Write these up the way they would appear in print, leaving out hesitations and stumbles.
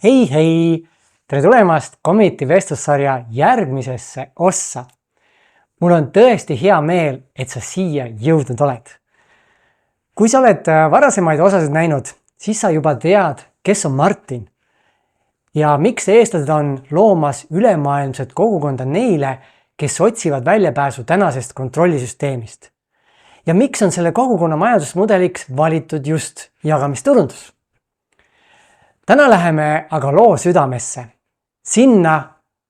Hei hei! Tere tulemast Commit'i vestlussarja järgmisesse ossa. Mul on tõesti hea meel, et sa siia jõudnud oled. Kui sa oled varasemaid osasid näinud, siis sa juba tead, kes on Martin. Ja miks eestlased on loomas ülemaailmset kogukonda neile, kes otsivad väljapääsu tänasest kontrollisüsteemist. Ja miks on selle kogukonna majandusmudeliks valitud just jagamisturundus? Täna läheme aga loo südamesse, sinna,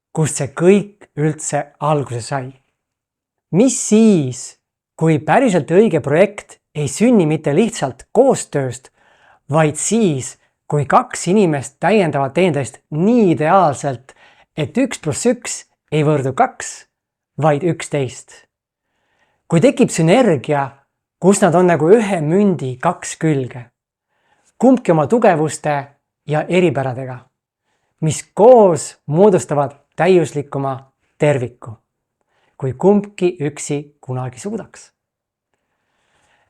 kust see kõik üldse alguse sai. Mis siis, kui päriselt õige projekt ei sünni mitte lihtsalt koostööst, vaid siis, kui kaks inimest täiendavad teineteist nii ideaalselt, et 1+1 ei võrdu 2, vaid 11. Kui tekib sünergia, kus nad on nagu ühe mündi kaks külge, kumbki oma tugevuste ja eripäradega, mis koos moodustavad täiuslikuma terviku, kui kumbki üksi kunagi suudaks.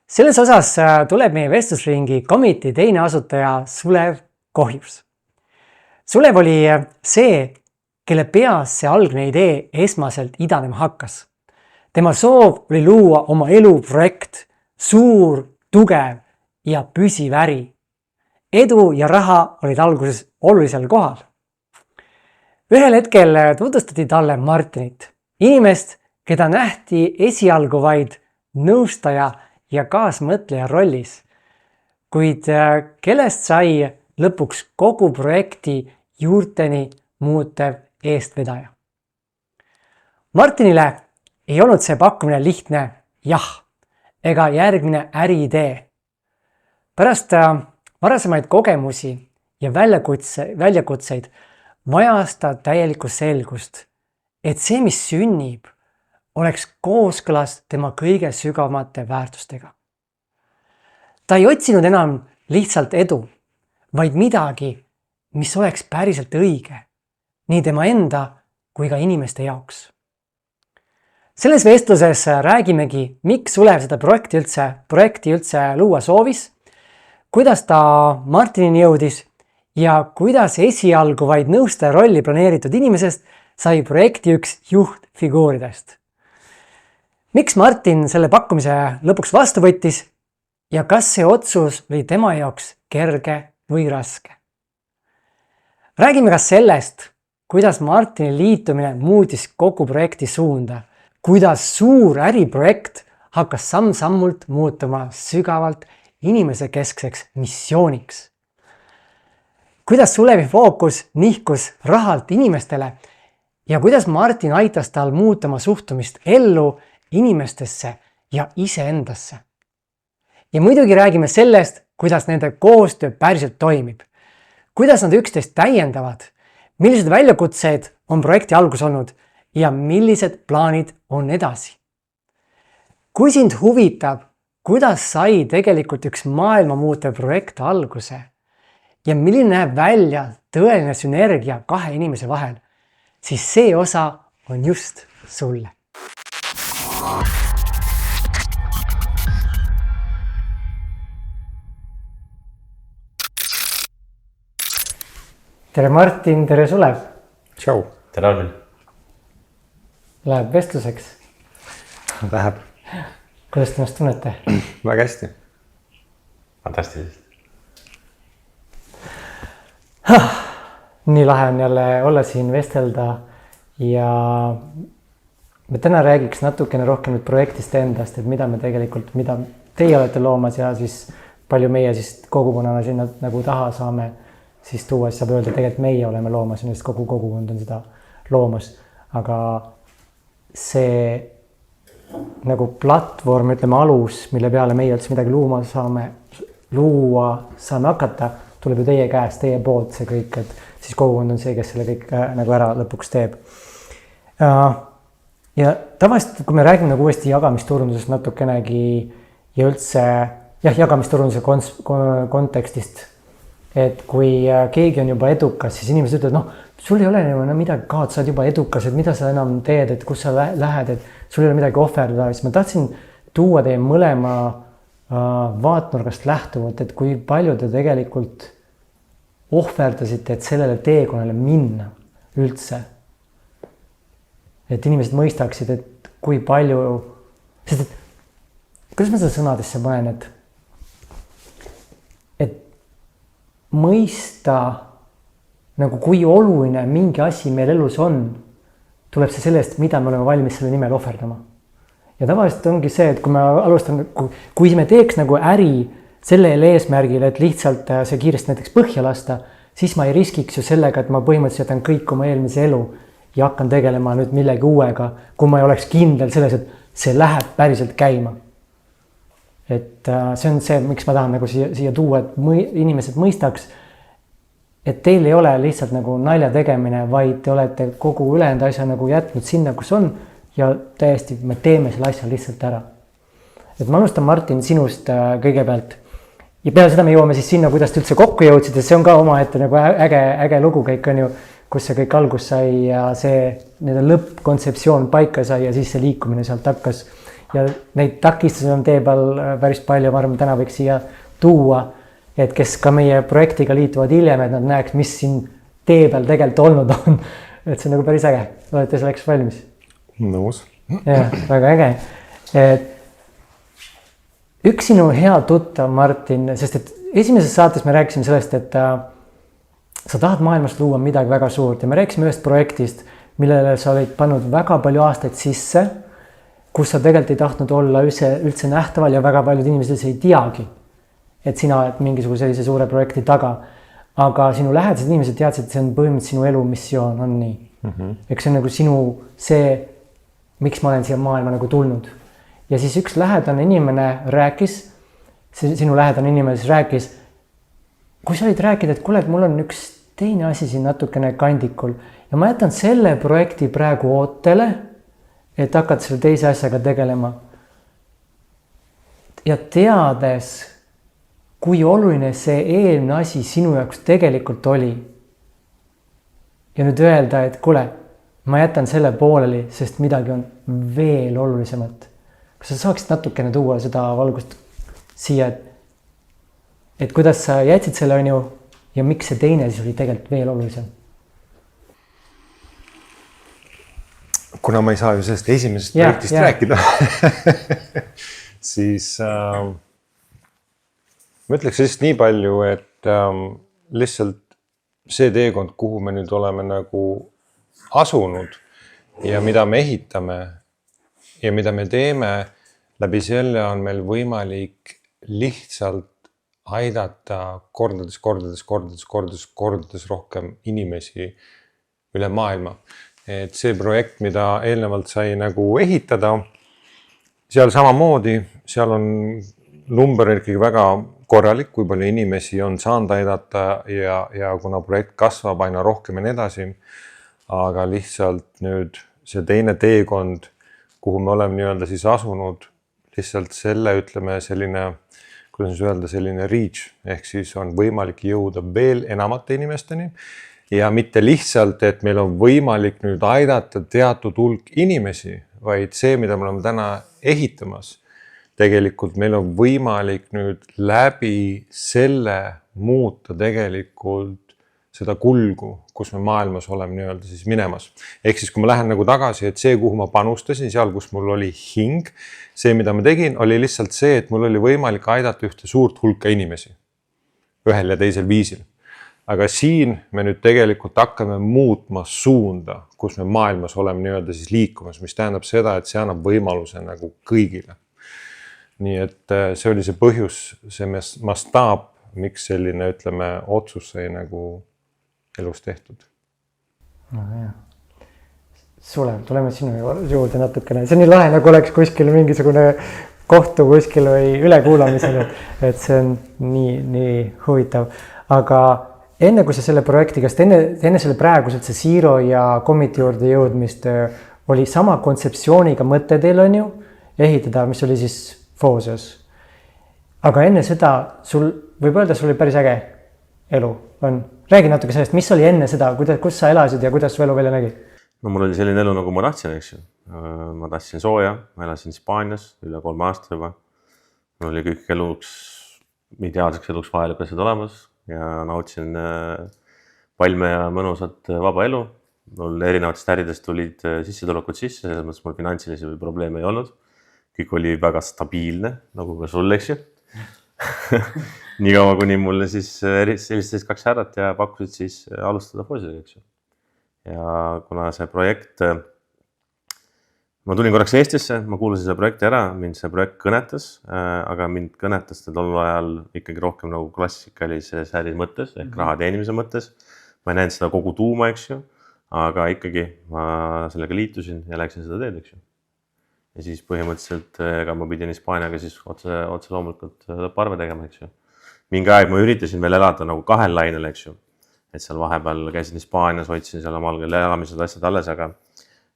Selles osas tuleb meie vestlusringi Commit'i teine asutaja Sulev Kohjus. Sulev oli see, kelle peas see algne idee esmaselt idanema hakkas. Tema soov oli luua oma eluprojekt, suur, tugev ja püsiv äri. Edu ja raha olid alguses olulisel kohal. Ühel hetkel tutvustati talle Martinit, inimest, keda nähti esialgu vaid nõustaja ja kaasmõtleja rollis, kuid kellest sai lõpuks kogu projekti juurteni muutev eestvedaja. Martinile ei olnud see pakkumine lihtne jah ega järgmine äriidee. Pärast varasemaid kogemusi ja väljakutseid vajas ta täielikku selgust, et see, mis sünnib, oleks kooskõlas tema kõige sügavamate väärtustega. Ta ei otsinud enam lihtsalt edu, vaid midagi, mis oleks päriselt õige, nii tema enda kui ka inimeste jaoks. Selles vestluses räägimegi, miks Sulev seda projekti üldse luua soovis, kuidas ta Martinini jõudis ja kuidas esialgu vaid nõustaja rolli planeeritud inimesest sai projekti üks juhtfiguuridest. Miks Martin selle pakkumise lõpuks vastu võttis ja kas see otsus oli tema jaoks kerge või raske? Räägime ka sellest, kuidas Martini liitumine muutis kogu projekti suunda, kuidas suur äriprojekt hakkas samm-sammult muutuma sügavalt inimese keskseks missiooniks. Kuidas Sulevi fookus nihkus rahalt inimestele ja kuidas Martin aitas tal muutama suhtumist ellu, inimestesse ja iseendasse. Ja muidugi räägime sellest, kuidas nende koostöö päriselt toimib. Kuidas nad üksteist täiendavad, millised väljakutsed on projekti algus olnud ja millised plaanid on edasi. Kui sind huvitab, kuidas sai tegelikult üks maailma muutev projekt alguse ja milline näeb välja tõeline sünergia kahe inimese vahel, siis see osa on just sulle. Tere Martin, tere Sulev! Tšau! Tere Armin! Läheb vestluseks? Läheb. Kuidas te ennast tunnete? Väga hästi. Fantastiliselt. Nii lahe on jälle olla siin vestelda ja me täna räägiks natukene rohkem projektist endast, et mida teie olete loomas ja siis palju meie siis kogukonnana sinna nagu taha saame siis tuua, siis saab öelda, tegelikult meie oleme loomas ja kogu kogukond on seda loomas, aga see nagu platvorm, ütleme alus, mille peale meie üldse midagi luua saame hakata, tuleb ju teie käest, teie poolt see kõik, et siis kogukond on see, kes selle kõik nagu ära lõpuks teeb. Ja tavaliselt, kui me räägime nagu uuesti jagamisturundusest natukenegi ja üldse jagamisturunduse kontekstist, et kui keegi on juba edukas, siis inimesed ütlevad, sul ei ole enam midagi kaotada, sa oled juba edukas, et mida sa enam teed, et kus sa lähed, et sul ei ole midagi ohverdada. Siis ma tahtsin tuua teie mõlema vaatnurgast lähtuvalt, et kui palju te tegelikult ohverdasite, et sellele teekonnale minna üldse. Et inimesed mõistaksid, et kui palju, sest et kuidas ma seda sõnadesse panen, et mõista nagu kui oluline mingi asi meil elus on, tuleb see sellest, mida me oleme valmis selle nimel ohverdama. Ja tavaliselt ongi see, et kui me alustame, kui me teeks nagu äri sellele eesmärgile, et lihtsalt see kiiresti näiteks põhja lasta, siis ma ei riskiks ju sellega, et ma põhimõtteliselt jätan kõik oma eelmise elu ja hakkan tegelema nüüd millegi uuega, kui ma ei oleks kindel selles, et see läheb päriselt käima. Et see on see, miks ma tahan nagu siia tuua, et inimesed mõistaks, et teil ei ole lihtsalt nagu nalja tegemine, vaid te olete kogu ülejäänud asja nagu jätnud sinna, kus on ja täiesti me teeme selle asja lihtsalt ära. Et ma alustan, Martin, sinust kõigepealt ja peale seda me jõuame siis sinna, kuidas te üldse kokku jõudsid, et see on ka omaette nagu äge lugu kõik on ju, kus see kõik algus sai ja see lõppkontseptsioon paika sai ja siis see liikumine sealt hakkas. Ja neid takistusi on tee peal päris palju, ma arvan, täna võiks siia tuua, et kes ka meie projektiga liituvad hiljem, et nad näeks, mis siin tee peal tegelikult olnud on. Et see on nagu päris äge. Olete selleks valmis? Nõus. Ja, väga äge. Üks sinu hea tuttav, Martin, sest et esimeses saates me rääkisime sellest, et sa tahad maailmast luua midagi väga suurt ja me rääkisime ühest projektist, millele sa olid pannud väga palju aastaid sisse, kus sa tegelikult ei tahtnud olla üldse nähtaval ja väga paljud inimesed ei teagi, et sina oled mingisuguse sellise suure projekti taga. Aga sinu lähedased inimesed teadsid, et see on põhimõtteliselt sinu elu missioon, on nii. Eks see on nagu sinu see, miks ma olen siia maailma nagu tulnud. Ja siis üks lähedane inimene rääkis, sinu lähedane inimene rääkis, kui sa olid rääkida, et kuule, et mul on üks teine asi siin natukene kandikul ja ma jätan selle projekti praegu ootele, et hakata selle teise asjaga tegelema. Ja teades, kui oluline see eelmine asi sinu jaoks tegelikult oli. Ja nüüd öelda, et kuule, ma jätan selle pooleli, sest midagi on veel olulisemat. Kas sa saaksid natukene tuua seda valgust siia, et kuidas sa jätsid selle on ju ja miks see teine siis oli tegelikult veel olulisem? Kuna ma ei saa ju sellest esimesest projektist rääkida, siis ma ütleks lihtsalt nii palju, et lihtsalt see teekond, kuhu me nüüd oleme nagu asunud ja mida me ehitame ja mida me teeme, läbi selle on meil võimalik lihtsalt aidata kordades rohkem inimesi üle maailma. Et see projekt, mida eelnevalt sai nagu ehitada, seal samamoodi, seal on number ikkagi väga korralik, kui palju inimesi on saanud aidata ja kuna projekt kasvab aina rohkem ja nii edasi, aga lihtsalt nüüd see teine teekond, kuhu me oleme nii-öelda siis asunud, lihtsalt selle ütleme selline, kuidas öelda, selline reach, ehk siis on võimalik jõuda veel enamate inimesteni ja mitte lihtsalt, et meil on võimalik nüüd aidata teatud hulk inimesi, vaid see, mida me oleme täna ehitamas, tegelikult meil on võimalik nüüd läbi selle muuta tegelikult seda kulgu, kus me maailmas oleme nii-öelda siis minemas. Ehk siis, kui ma lähen nagu tagasi, et see, kuhu ma panustasin, seal, kus mul oli hing, see, mida ma tegin, oli lihtsalt see, et mul oli võimalik aidata ühte suurt hulka inimesi ühel ja teisel viisil. Aga siin me nüüd tegelikult hakkame muutma suunda, kus me maailmas oleme nii-öelda siis liikumas, mis tähendab seda, et see annab võimaluse nagu kõigile. Nii et see oli see põhjus, see mastaab, miks selline, ütleme, otsus sai nagu elus tehtud. No, jah. Sule, tuleme sinu juurde natukene. See on nii lahe, nagu oleks kuskil mingisugune kohtu kuskil või ülekuulamisel, et see on nii huvitav. Aga enne kui sa selle projektiga, enne selle praeguselt see Zero ja Commiti juurde jõudmist oli sama kontseptsiooniga mõte teil on ju ehitada, mis oli siis Foosios. Aga enne seda sul, võib öelda, sul oli päris äge elu on. Räägi natuke sellest, mis oli enne seda, kus sa elasid ja kuidas su elu välja nägi? No mul oli selline elu, nagu ma tahtsin, eks ju. Ma tahtsin sooja, ma elasin Hispaanias üle 3 aastat juba. Mul oli kõik eluks, ideaalseks eluks vajalikud asjad olemas. ja nautisin palme ja mõnusat vaba elu. Mul erinevatest äridest tulid sissetulekud sisse, selles mõttes mul finantsilisi probleeme ei olnud. Kõik oli väga stabiilne, nagu ka sul, eks ju. Nii kaua, kuni mulle siis sellised 2 härrat ja pakkusid siis alustada Foosiga, eks ju. Ja kuna see projekt, ma tulin korraks Eestisse, ma kuulasin selle projekti ära, mind see projekt kõnetas, aga mind kõnetas tol ajal ikkagi rohkem nagu klassikalises äri mõttes, ehk raha teenimise mõttes. Ma ei näinud seda kogu tuuma, eks ju, aga ikkagi ma sellega liitusin ja läksin seda teed, eks ju. Ja siis põhimõtteliselt ega ma pidin Hispaaniaga siis otse loomulikult lõpparve tegema, eks ju. Mingi aeg ma üritasin veel elada nagu 2 lainel, eks ju. Et seal vahepeal käisin Hispaanias, hoidsin seal omal küll elamised asjad alles, aga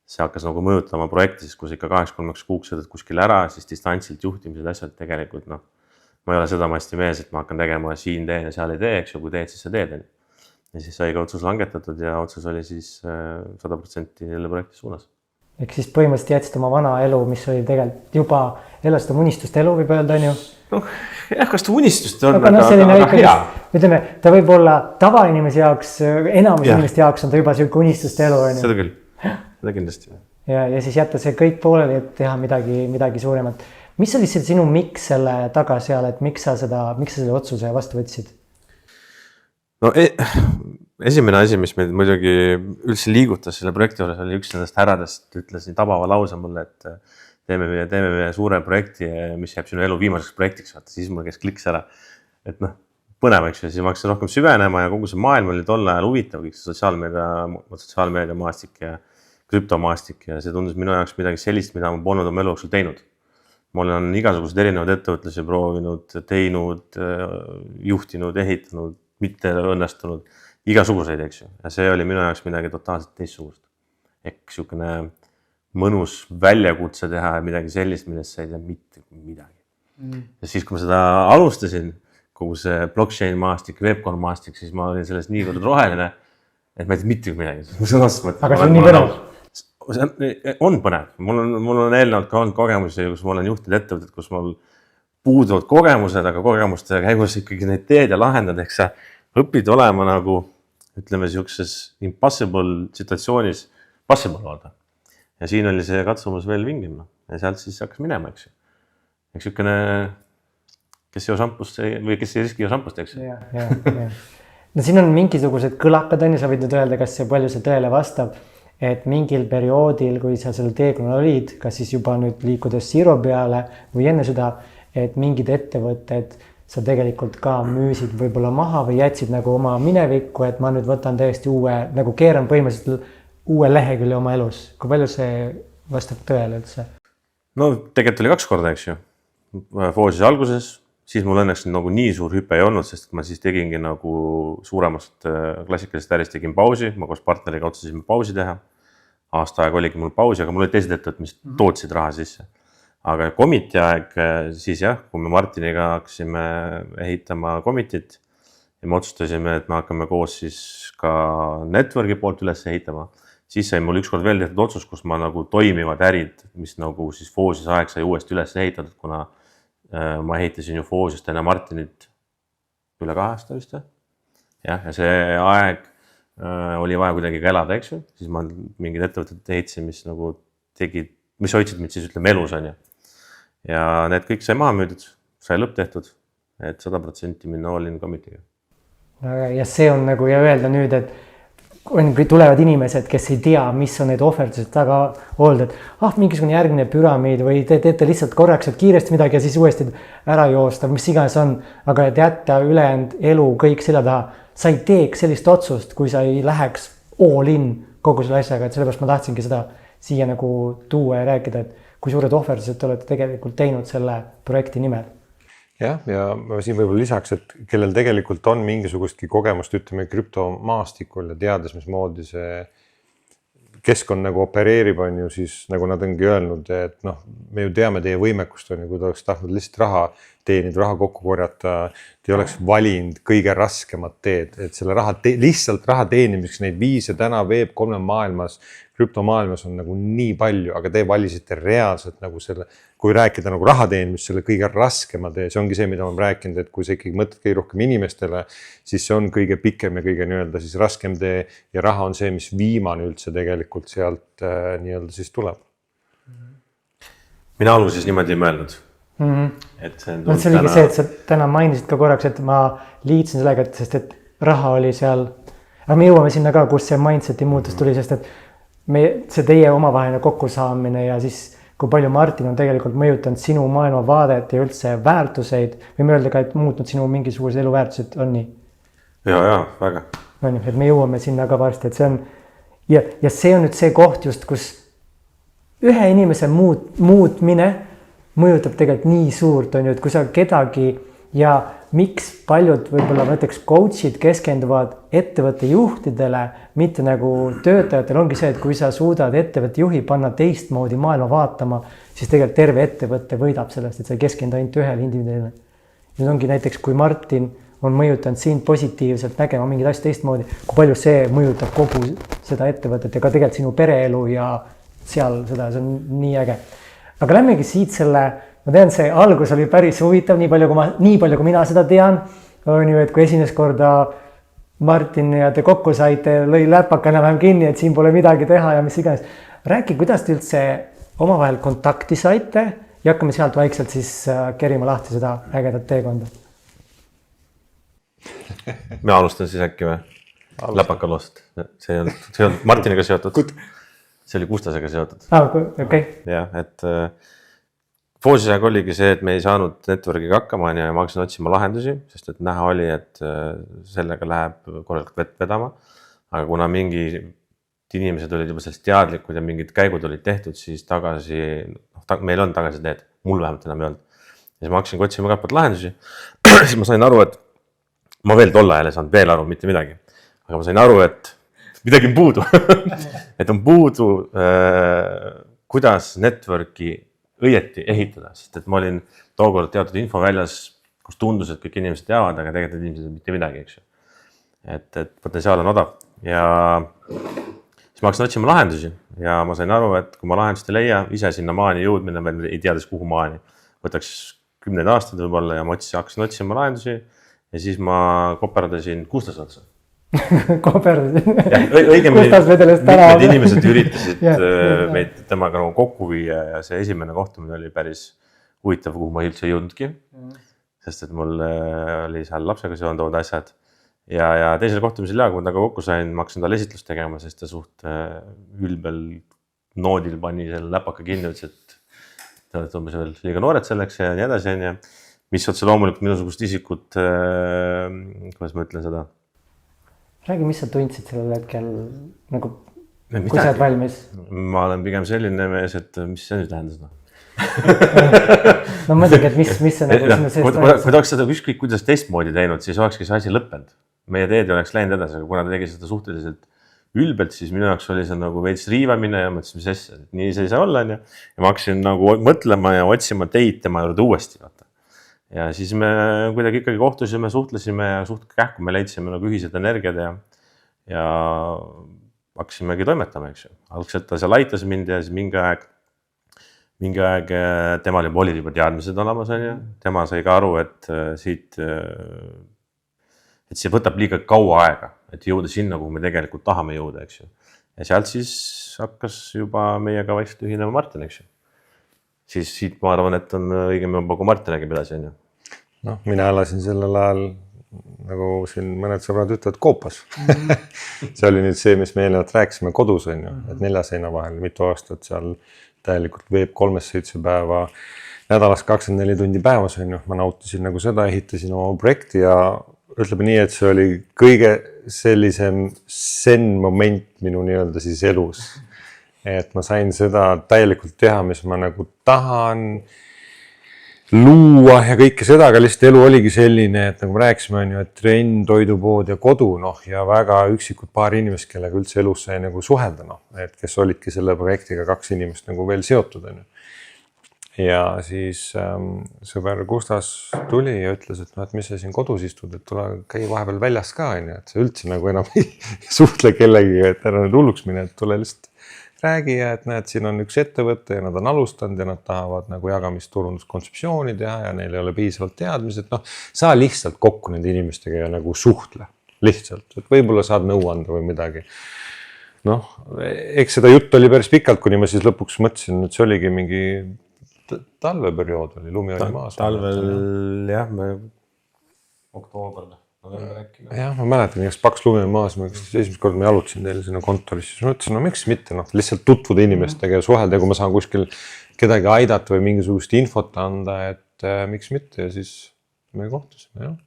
see hakkas nagu mõjutama projektis, kus ikka 8-3 kuuks sõidad kuskil ära, siis distantsilt juhtimised asjad tegelikult, noh, ma ei ole seda masti mees, et ma hakkan tegema siin teen ja seal ei tee, eks ju, kui teed, siis sa teed. Ja siis sai ka otsus langetatud ja otsus oli siis 100% jälle projekti suunas. Ehk siis põhimõtteliselt jätsid oma vana elu, mis oli tegelikult juba elasid oma unistust elu, võib öelda, on ju? Noh, jah, kas ta unistust on, aga hea. Ütleme, ta võib olla tavainimese jaoks, enamus inimeste jaoks on ta juba selline unistust elu, on ju? Seda küll, seda kindlasti. Ja siis jätta see kõik pooleli, et teha midagi suuremat. Mis oli sinu miks selle taga seal, et miks sa selle otsuse vastu võtsid? No esimene asi, mis meid muidugi üldse liigutas selle projekti juures, oli üks nendest härradest, ütles nii tabava lause mulle, et teeme suure projekti, mis jääb sinu elu viimaseks projektiks, vaata, siis mul käis kliks ära, et noh, põnevaks ja siis ma hakkasin rohkem süvenema ja kogu see maailm oli tol ajal huvitav, kõik see sotsiaalmeedia maastik ja krüptomaastik ja see tundus minu jaoks midagi sellist, mida ma polnud oma elu jooksul teinud. Ma olen igasugused erinevad ettevõtlusi proovinud, teinud, juhtinud, ehitanud, mitte õnnestunud, igasuguseid, eks ju. Ja see oli minu jaoks midagi totaalselt teistsugust. Ehk sihukene mõnus väljakutse teha midagi sellist, millest sa ei tea mitte midagi. Ja siis, kui ma seda alustasin, kogu see blockchain maastik, webcon maastik, siis ma olin sellest nii kord roheline, et ma ei tea mitte midagi. Aga see on nii põnev. On põnev. Mul on eelnevalt ka olnud kogemusi, kus ma olen juhtinud ettevõtted, kus mul puuduvad kogemused, aga kogemuste käigus ikkagi neid teed ja lahendad, ehk sa õpid olema nagu, ütleme, siukses impossible situatsioonis possible vaada. Ja siin oli see katsumus veel vingim. Ja sealt siis hakkas minema, eks ju. Eks sihukene, kes ei šampust või kes ei riski šampust, eks ju. No siin on mingisugused kõlakad, sa võid nüüd öelda, kas see palju see tõele vastab, et mingil perioodil, kui sa selle teekonnal olid, kas siis juba nüüd liikudes Zero peale või enne seda, et mingid ettevõtted sa tegelikult ka müüsid võib-olla maha või jätsid nagu oma minevikku, et ma nüüd võtan täiesti uue, nagu keeran põhimõtteliselt uue lehekülje oma elus. Kui palju see vastab tõele üldse? No tegelikult oli 2 korda, eks ju. Foosis alguses, siis mul õnneks nagu nii suur hüpe ei olnud, sest ma siis tegingi nagu suuremast klassikalisest ärist tegin pausi, ma koos partneriga otsustasime pausi teha. Aasta aeg oligi mul pausi, aga mul oli teised ettevõtted, mis tootsid raha sisse. Aga komiti aeg siis jah, kui me Martiniga hakkasime ehitama komitit ja me otsustasime, et me hakkame koos siis ka networki poolt üles ehitama, siis sai mul ükskord veel tehtud otsus, kus ma nagu toimivad ärid, mis nagu siis Foosis aeg sai uuesti üles ehitatud, kuna ma ehitasin ju Foosist enne Martinit üle 2 aasta vist. Ja see aeg oli vaja kuidagi ka elada, eks ju, siis ma mingid ettevõtted ehitasin, mis nagu tegid, mis hoidsid mind siis ütleme elus on ju. Ja need kõik sai maha müüdud, sai lõpp tehtud, et 100% minna all-in komitiga. Ja see on nagu ja öelda nüüd, et kui tulevad inimesed, kes ei tea, mis on need ohverdused taga olnud, et mingisugune järgmine püramiid või teete lihtsalt korraks, et kiiresti midagi ja siis uuesti ära joosta, mis iganes on, aga et jätta ülejäänud elu kõik selja taha, sa ei teeks sellist otsust, kui sa ei läheks all-in kogu selle asjaga, et sellepärast ma tahtsingi seda siia nagu tuua ja rääkida, et kui suured ohverdused te olete tegelikult teinud selle projekti nimel. Jah, ja ma siin võib-olla lisaks, et kellel tegelikult on mingisugustki kogemust, ütleme krüptomaastikul ja teades, mismoodi see keskkond nagu opereerib, on ju, siis nagu nad ongi öelnud, et noh, me ju teame teie võimekust, on ju, kui ta oleks tahtnud lihtsalt raha teenida, raha kokku korjata, te ei oleks valinud kõige raskemat teed, et selle lihtsalt raha teenimiseks neid viise täna Web3 maailmas, krüptomaailmas on nagu nii palju, aga te valisite reaalselt nagu selle, kui rääkida nagu raha teenimist, selle kõige raskema tee, see ongi see, mida ma olen rääkinud, et kui sa ikkagi mõtled kõige rohkem inimestele, siis see on kõige pikem ja kõige nii-öelda siis raskem tee ja raha on see, mis viimane üldse tegelikult sealt nii-öelda siis tuleb. Mina alguses niimoodi ei mõelnud. Et see oligi see, et sa täna mainisid ka korraks, et ma liitsin sellega, sest et raha oli seal, aga me jõuame sinna ka, kus see mindseti muutus tuli, sest et see teie omavaheline kokkusaamine ja siis kui palju Martin on tegelikult mõjutanud sinu maailmavaadet ja üldse väärtuseid, võime öelda ka, et muutnud sinu mingisugused eluväärtused, on nii? Ja, väga. On, et me jõuame sinna ka varsti, et see on, ja see on nüüd see koht just, kus ühe inimese muutmine mõjutab tegelikult nii suurt, on ju, et kui sa kedagi ja miks paljud võib-olla näiteks coach'id keskenduvad ettevõtte juhtidele, mitte nagu töötajatel, ongi see, et kui sa suudad ettevõtte juhi panna teistmoodi maailma vaatama, siis tegelikult terve ettevõtte võidab sellest, et sa ei keskendu ainult ühele indiviidile. Nüüd ongi näiteks, kui Martin on mõjutanud sind positiivselt nägema mingid asju teistmoodi, kui palju see mõjutab kogu seda ettevõtet ja ka tegelikult sinu pereelu ja seal seda, see on nii äge. Aga lämmegi siit selle, ma tean, see algus oli päris huvitav, nii palju kui mina seda tean, on ju, et kui esimest korda Martin ja te kokku saite, lõi läpaka enam kinni, et siin pole midagi teha ja mis iganes. Räägi, kuidas te üldse omavahel kontakti saite ja hakkame sealt vaikselt siis kerima lahti seda ägedat teekonda. Me alustan siis äkki või? Läpaka loost. See ei olnud Martiniga seotud. See oli Kustasega seotud. Okay. Jah, et Foosisaga oligi see, et me ei saanud networkiga hakkama ja ma hakkasin otsima lahendusi, sest et näha oli, et sellega läheb korralikult vett vedama. Aga kuna mingid inimesed olid juba sellest teadlikud ja mingid käigud olid tehtud, siis meil on tagasi teed. Mul vähemalt enam ei olnud. Ja siis ma hakkasin otsima igalt poolt lahendusi. Siis ma sain aru, et ma veel tolle ajal ei saanud veel aru mitte midagi. Aga ma sain aru, et midagi on puudu. Et on puudu, kuidas networki õieti ehitada, sest et ma olin tookord teatud info väljas, kus tundus, et kõik inimesed teavad, aga tegelikult inimesed mitte midagi, eks ju. Et potentsiaal on odav ja siis ma hakkasin otsima lahendusi ja ma sain aru, et kui ma lahendust ei leia, ise sinna maani jõudmine, veel ei teades kuhu maani, võtaks 10 aastaid võib-olla ja ma hakkasin otsima lahendusi ja siis ma koperdasin Kustase otsa. Koperdasin. Mitmed inimesed üritasid meid temaga kokku viia ja see esimene kohtumine oli päris huvitav, kuhu ma üldse ei jõudnudki. Sest et mul oli seal lapsega seonduvad asjad. Ja teisel kohtumisel kui ma kokku sain, ma hakkasin talle esitlust tegema, sest ta suht ülbel noodil pani selle läpaka kinni, ütles, et te olete umbes veel liiga noored selleks ja nii edasi. Mis otse loomulikult minusugust isikut, kuidas ma ütlen seda? Räägi, mis sa tundsid sellel hetkel, nagu, kui sa oled valmis? Ma olen pigem selline mees, et mis see nüüd tähendas? No mõtlengi, et mis see nagu... Kui ta oleks seda ükskõik kuidas teistmoodi teinud, siis olekski see asi lõppenud. Meie teed oleks läinud edasi, aga kuna ta tegi seda suhteliselt ülbelt, siis minu jaoks oli see nagu veits riivamine ja mõtlesin, mis asja, et nii see ei saa olla. Ja ma hakkasin nagu mõtlema ja otsima teid tema juurde uuesti. Ja siis me kuidagi ikkagi kohtusime, suhtlesime ja suht kähku me leidsime nagu ühised energiad ja hakkasimegi toimetama, eks ju. Algselt ta seal aitas mind ja siis mingi aeg temal olid juba teadmised olemas. Tema sai ka aru, et see võtab liiga kaua aega, et jõuda sinna, kuhu me tegelikult tahame jõuda, eks ju. Ja sealt siis hakkas juba meiega vaikselt ühinema Martin, eks ju. Siis siit ma arvan, et on õigem juba, kui Martin räägib edasi. No, mina elasin sellel ajal, nagu siin mõned sõbrad ütlevad, koopas. See oli nüüd see, mis me eelnevalt rääkisime kodus, et 4 seina vahel mitu aastat seal täielikult Web3 7 päeva nädalas 24 tundi päevas. Ma nautisin nagu seda, ehitasin oma projekti ja ütleme nii, et see oli kõige sellisem zen moment minu nii-öelda siis elus. Et ma sain seda täielikult teha, mis ma nagu tahan luua ja kõike seda, aga lihtsalt elu oligi selline, et nagu me rääkisime, et trenn, toidupood ja kodu, ja väga üksikud paar inimest, kellega üldse elus sai nagu suhelda, et kes olidki selle projektiga 2 inimest nagu veel seotud. ja siis sõber Gustas tuli ja ütles, et noh, et mis sa siin kodus istud, et tule käi vahepeal väljas ka, on ju, et sa üldse nagu enam ei suhtle kellegi, et ära nüüd hulluks mine, et tule lihtsalt räägi ja et näed, siin on üks ettevõte ja nad on alustanud ja nad tahavad nagu jagamisturunduskontseptsiooni teha ja neil ei ole piisavalt teadmised, noh, sa lihtsalt kokku nende inimestega ja nagu suhtle lihtsalt, et võib-olla saad nõu anda või midagi. Noh, eks seda jutt oli päris pikalt, kuni ma siis lõpuks mõtlesin, et see oligi mingi talveperiood oli, lumi oli maas. Talvel jah, me oktoober, november äkki. Jah, ma mäletan, eks paks lumi on maas, esimest korda ma jalutasin teile sinna kontorisse, siis ma ütlesin, no miks mitte, noh, lihtsalt tutvuda inimestega ja suhelda, kui ma saan kuskil kedagi aidata või mingisugust infot anda, et miks mitte ja siis me kohtusime, jah.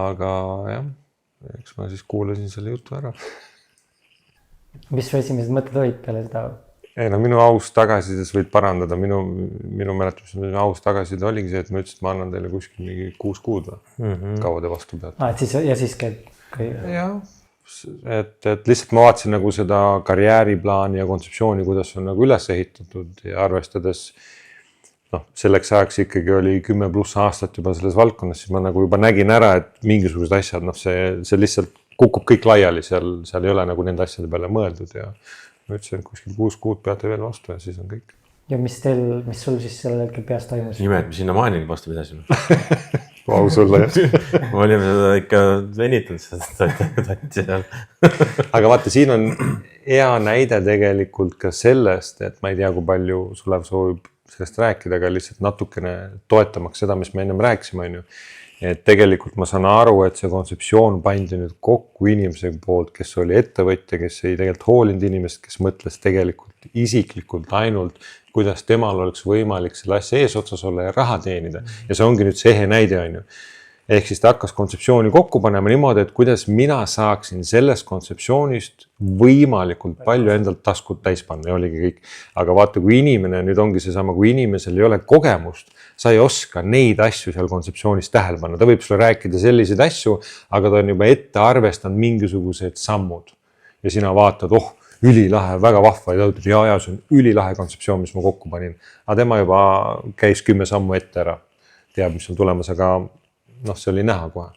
Aga jah, eks ma siis kuulasin selle jutu ära. Mis su esimesed mõtted olid peale seda? Ei, no minu aus tagasisides võid parandada, minu mäletamist aus tagasiside oligi see, et ma ütlesin, et ma annan teile kuskil mingi 6 kuud või kaua te vastu peate. Ja siis käib? Jah, et lihtsalt ma vaatasin nagu seda karjääriplaani ja kontseptsiooni, kuidas on nagu üles ehitatud ja arvestades, noh, selleks ajaks ikkagi oli 10+ aastat juba selles valdkonnas, siis ma nagu juba nägin ära, et mingisugused asjad, noh, see lihtsalt kukub kõik laiali, seal ei ole nagu nende asjade peale mõeldud ja ma ütlesin, et kuskil 6 kuud peate veel vastu ja siis on kõik. Ja mis sul siis sellel hetkel peas toimus? Nime, et me sinna maanigi vastu pidasime. Vau sulle, jah. Me olime seda ikka venitanud seda tatti seal. Aga vaata, siin on hea näide tegelikult ka sellest, et ma ei tea, kui palju Sulev soovib sellest rääkida, aga lihtsalt natukene toetamaks seda, mis me ennem rääkisime, on ju. Et tegelikult ma saan aru, et see kontseptsioon pandi nüüd kokku inimese poolt, kes oli ettevõtja, kes ei tegelikult hoolinud inimest, kes mõtles tegelikult isiklikult ainult, kuidas temal oleks võimalik selle asja eesotsas olla ja raha teenida. Ja see ongi nüüd see ehe näide, on ju. Ehk siis ta hakkas kontseptsiooni kokku panema niimoodi, et kuidas mina saaksin sellest kontseptsioonist võimalikult palju endalt taskut täis panna ja oligi kõik. Aga vaata, kui inimene, nüüd ongi seesama, kui inimesel ei ole kogemust, sa ei oska neid asju seal kontseptsioonis tähele panna. Ta võib sulle rääkida selliseid asju, aga ta on juba ette arvestanud mingisugused sammud. Ja sina vaatad, ülilahe, väga vahva ja ta ütleb, ja, see on ülilahe kontseptsioon, mis ma kokku panin. Aga tema juba käis 10 sammu ette ära. Teab, mis on tulemas, aga noh, see oli näha kohe.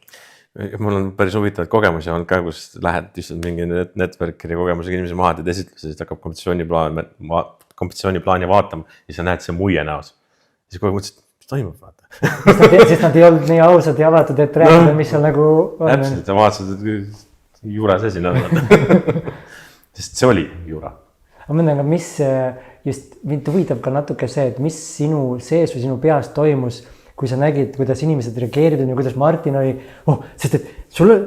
Mul on päris huvitavad kogemusi olnud ka, kus lähed istud mingi networkeri kogemusega inimese maha, et esitluse, siis hakkab kompetitsiooniplaani vaatama ja sa näed see muie näos. Siis kogu mõtlesid, mis toimub, vaata. Sest nad ei olnud nii ausad ja avatud, et rääkida, mis seal nagu on. Täpselt, sa vaatasid, et jura see siin on. Sest see oli jura. Ma mõtlen, mis just mind huvitab ka natuke see, et mis sinu sees või sinu peas toimus, kui sa nägid, kuidas inimesed reageerivad ja kuidas Martin oli, sest et sulle,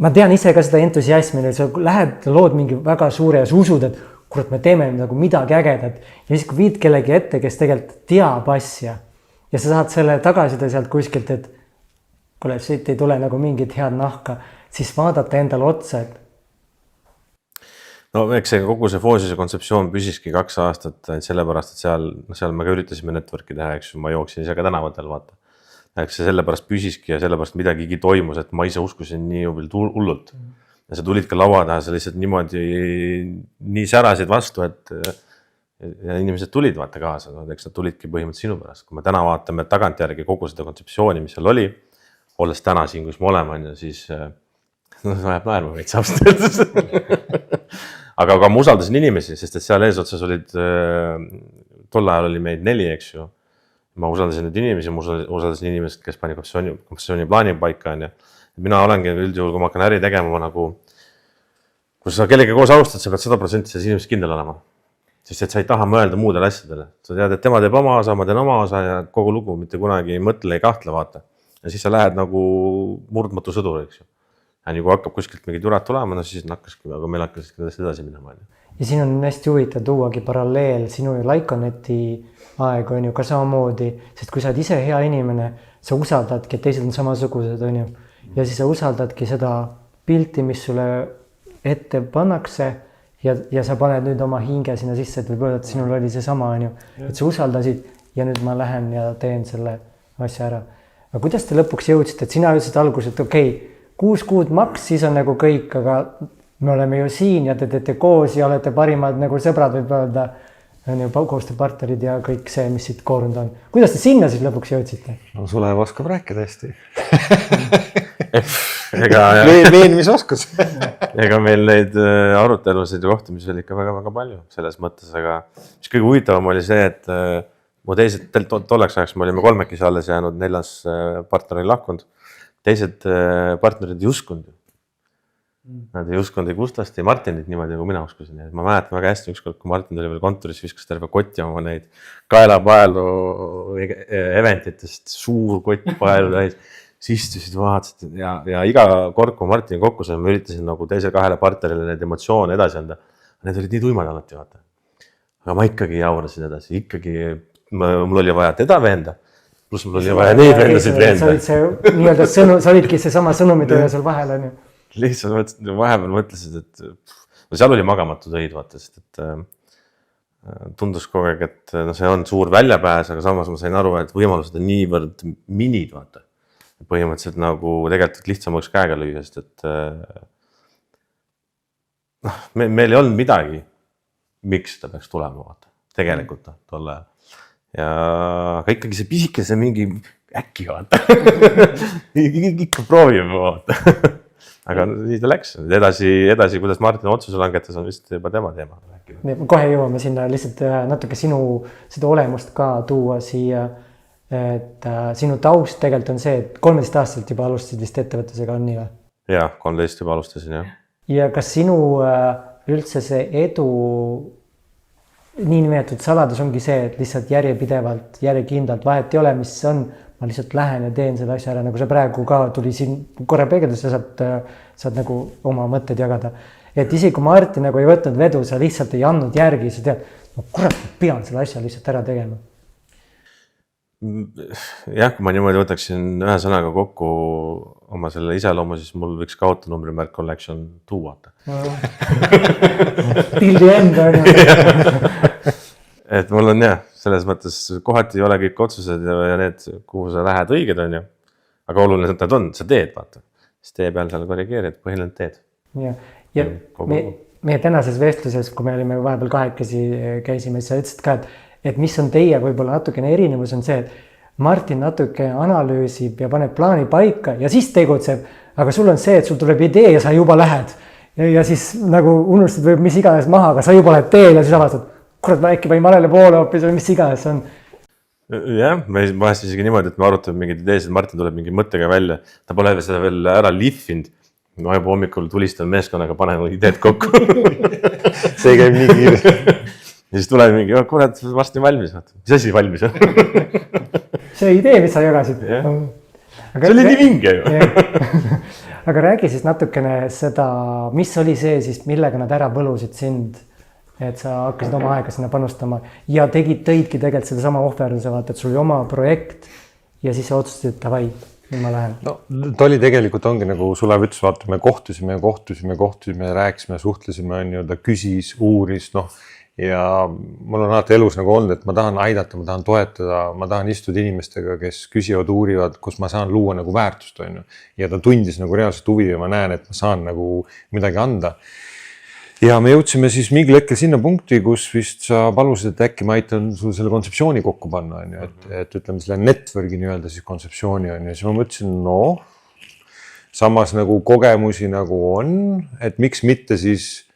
ma tean ise ka seda entusiasmi, et sa lähed, lood mingi väga suure ja sa usud, et kurat, me teeme nagu midagi ägedat. Ja siis kui viid kellegi ette, kes tegelikult teab asja ja sa saad selle tagasida sealt kuskilt, et kuule, siit ei tule nagu mingit head nahka, siis vaadata endale otsa, et no eks see kogu see Foosise kontseptsioon püsiski 2 aastat, sellepärast, et seal me ka üritasime networki teha, eks ma jooksin ise ka tänavatel, vaata. Eks see sellepärast püsiski ja sellepärast midagigi toimus, et ma ise uskusin nii hullult. Ja sa tulid ka laua taha, sa lihtsalt niimoodi nii särasid vastu, et ja inimesed tulid vaata kaasa, eks nad tulidki põhimõtteliselt sinu pärast. Kui me täna vaatame tagantjärgi kogu seda kontseptsiooni, mis seal oli, olles täna siin, kus me oleme, siis ajab naerma veits ausalt. Aga ma usaldasin inimesi, sest et seal eesotsas olid, tol ajal oli meid 4, eks ju. Ma usaldasin neid inimesi, ma usaldasin inimesed, kes pani kompensatsiooni plaani paika. Mina olengi üldjuhul, kui ma hakkan äri tegema, nagu, kui sa kellega koos alustad, sa pead 100% selles inimesed kindel olema. Sest et sa ei taha mõelda muudele asjadele. Sa tead, et tema teeb oma osa, ma teen oma osa ja kogu lugu mitte kunagi ei mõtle, ei kahtle, vaata. Ja siis sa lähed nagu murdmatu sõdur, eks ju. Ja nii kui hakkab kuskilt mingid jurad tulema, no siis nakkaski, aga meil hakkaski edasi minema. Ja siin on hästi huvitav tuuagi paralleel sinu ja Lyconeti aeg on ju ka samamoodi, sest kui sa oled ise hea inimene, sa usaldadki, et teised on samasugused, on ju. Ja siis sa usaldadki seda pilti, mis sulle ette pannakse ja sa paned nüüd oma hinge sinna sisse, et võib öelda, et sinul oli see sama, on ju. Et sa usaldasid ja nüüd ma lähen ja teen selle asja ära. Aga kuidas te lõpuks jõudsite, et sina ütlesid alguses, et okei, 6 kuud maks, siis on nagu kõik, aga me oleme ju siin ja te teete koos ja olete parimad nagu sõbrad, võib öelda. on ju koostööpartnerid ja kõik see, mis siit koorunud on. Kuidas te sinna siis lõpuks jõudsite? No Sulev oskab rääkida hästi. Veenmisoskus. Ega meil neid arutelusid ja kohtumisi oli ikka väga palju selles mõttes, aga mis kõige huvitavam oli see, et mu teised, tolleks ajaks me olime 3 alles jäänud, 4. partner oli lahkunud. Teised partnerid ei uskunud. Nad ei uskunud ei Gustast ja Martinit niimoodi, nagu mina uskusin. Ma mäletan väga hästi ükskord, kui Martin tuli veel kontoris, viskas terve kotti oma neid kaelapaelu eventitest, suur kott paelu täis. Siis istusid, vaatasid ja iga kord, kui Martin kokku sai, ma üritasin nagu teise 2 partnerile need emotsioone edasi anda. Need olid nii tuimad alati, vaata. Aga ma ikkagi jaurasin edasi, ikkagi mul oli vaja teda veenda, pluss mul oli vaja neid vendasid veenda. Sa olidki see sama sõnumitöö seal vahel, on ju? Lihtsalt vahepeal mõtlesid, et seal oli magamatu töid, vaata, sest et tundus kogu aeg, et see on suur väljapääs, aga samas ma sain aru, et võimalused on niivõrd minid, vaata. Põhimõtteliselt nagu tegelikult lihtsam oleks käega lüüa, sest et meil ei olnud midagi, miks ta peaks tulema, vaata, tegelikult tolle ajal. Ja aga ikkagi see pisike, see mingi äkki, vaata. Ikka proovime, vaata. Aga nii ta läks. Edasi, kuidas Martin otsuse langetas, on vist juba tema teema. Kohe jõuame sinna lihtsalt natuke sinu seda olemust ka tuua siia, et sinu taust tegelikult on see, et 13 aastaselt juba alustasid vist ettevõtlusega, on nii või? Jaa, 13 juba alustasin, jah. Ja kas sinu üldse see edu niinimetatud saladus ongi see, et lihtsalt järjepidevalt, järjekindlalt vahet ei ole, mis on, ma lihtsalt lähen ja teen selle asja ära, nagu see praegu ka tuli siin korra peegeldus ja saad nagu oma mõtted jagada. Et isegi kui Martin nagu ei võtnud vedu, sa lihtsalt ei andnud järgi, sa tead, no kurat, ma pean selle asja lihtsalt ära tegema. Jah, kui ma niimoodi võtaksin ühe sõnaga kokku oma selle iseloomu, siis mul võiks ka autonumbrimärk Collection 2 vaata. Pildi enda on ju. Et mul on jah, selles mõttes kohati ei ole kõik otsused ja need, kuhu sa lähed õiged on ju. Aga oluline need on, sa teed vaata. Siis tee peal seal korrigeerid, põhiline teed. Ja meie tänases vestluses, kui me olime vahepeal kahekesi käisime, siis sa ütlesid ka, et mis on teie võib-olla natukene erinevus on see, et Martin natuke analüüsib ja paneb plaani paika ja siis tegutseb, aga sul on see, et sul tuleb idee ja sa juba lähed. Ja siis nagu unustad või mis iganes maha, aga sa juba lähed teel ja siis avastad, kurat, ma äkki võin valele poole hoopis või mis iganes on. Jah, me vahest isegi niimoodi, et me arutame mingid ideesid, Martin tuleb mingi mõttega välja, ta pole seda veel ära lihvinud. Ma juba hommikul tulistan meeskonnaga, panen ideed kokku. See käib nii kiiresti. Ja siis tuleb mingi, kurat, varsti valmis. Mis asi valmis on? See idee, mis sa jagasid. See oli nii vinge ju. Aga räägi siis natukene seda, mis oli see siis, millega nad ära põlusid sind, et sa hakkasid oma aega sinna panustama ja tõidki tegelikult seda sama ohverduse, vaata, et sul oli oma projekt ja siis sa otsustasid, et davai, nüüd ma lähen. No, ta oli tegelikult ongi nagu Sulev ütles, vaata, me kohtusime, rääkisime, suhtlesime, on ju, ta küsis, uuris, ja mul on alati elus nagu olnud, et ma tahan aidata, ma tahan toetada, ma tahan istuda inimestega, kes küsivad, uurivad, kus ma saan luua nagu väärtust, on ju. Ja ta tundis nagu reaalselt huvi ja ma näen, et ma saan nagu midagi anda. Ja me jõudsime siis mingil hetkel sinna punkti, kus vist sa palusid, et äkki ma aitan sul selle kontseptsiooni kokku panna, on ju, et ütleme selle network'i nii-öelda siis kontseptsiooni on ju. Siis ma mõtlesin, samas nagu kogemusi nagu on, et miks mitte siis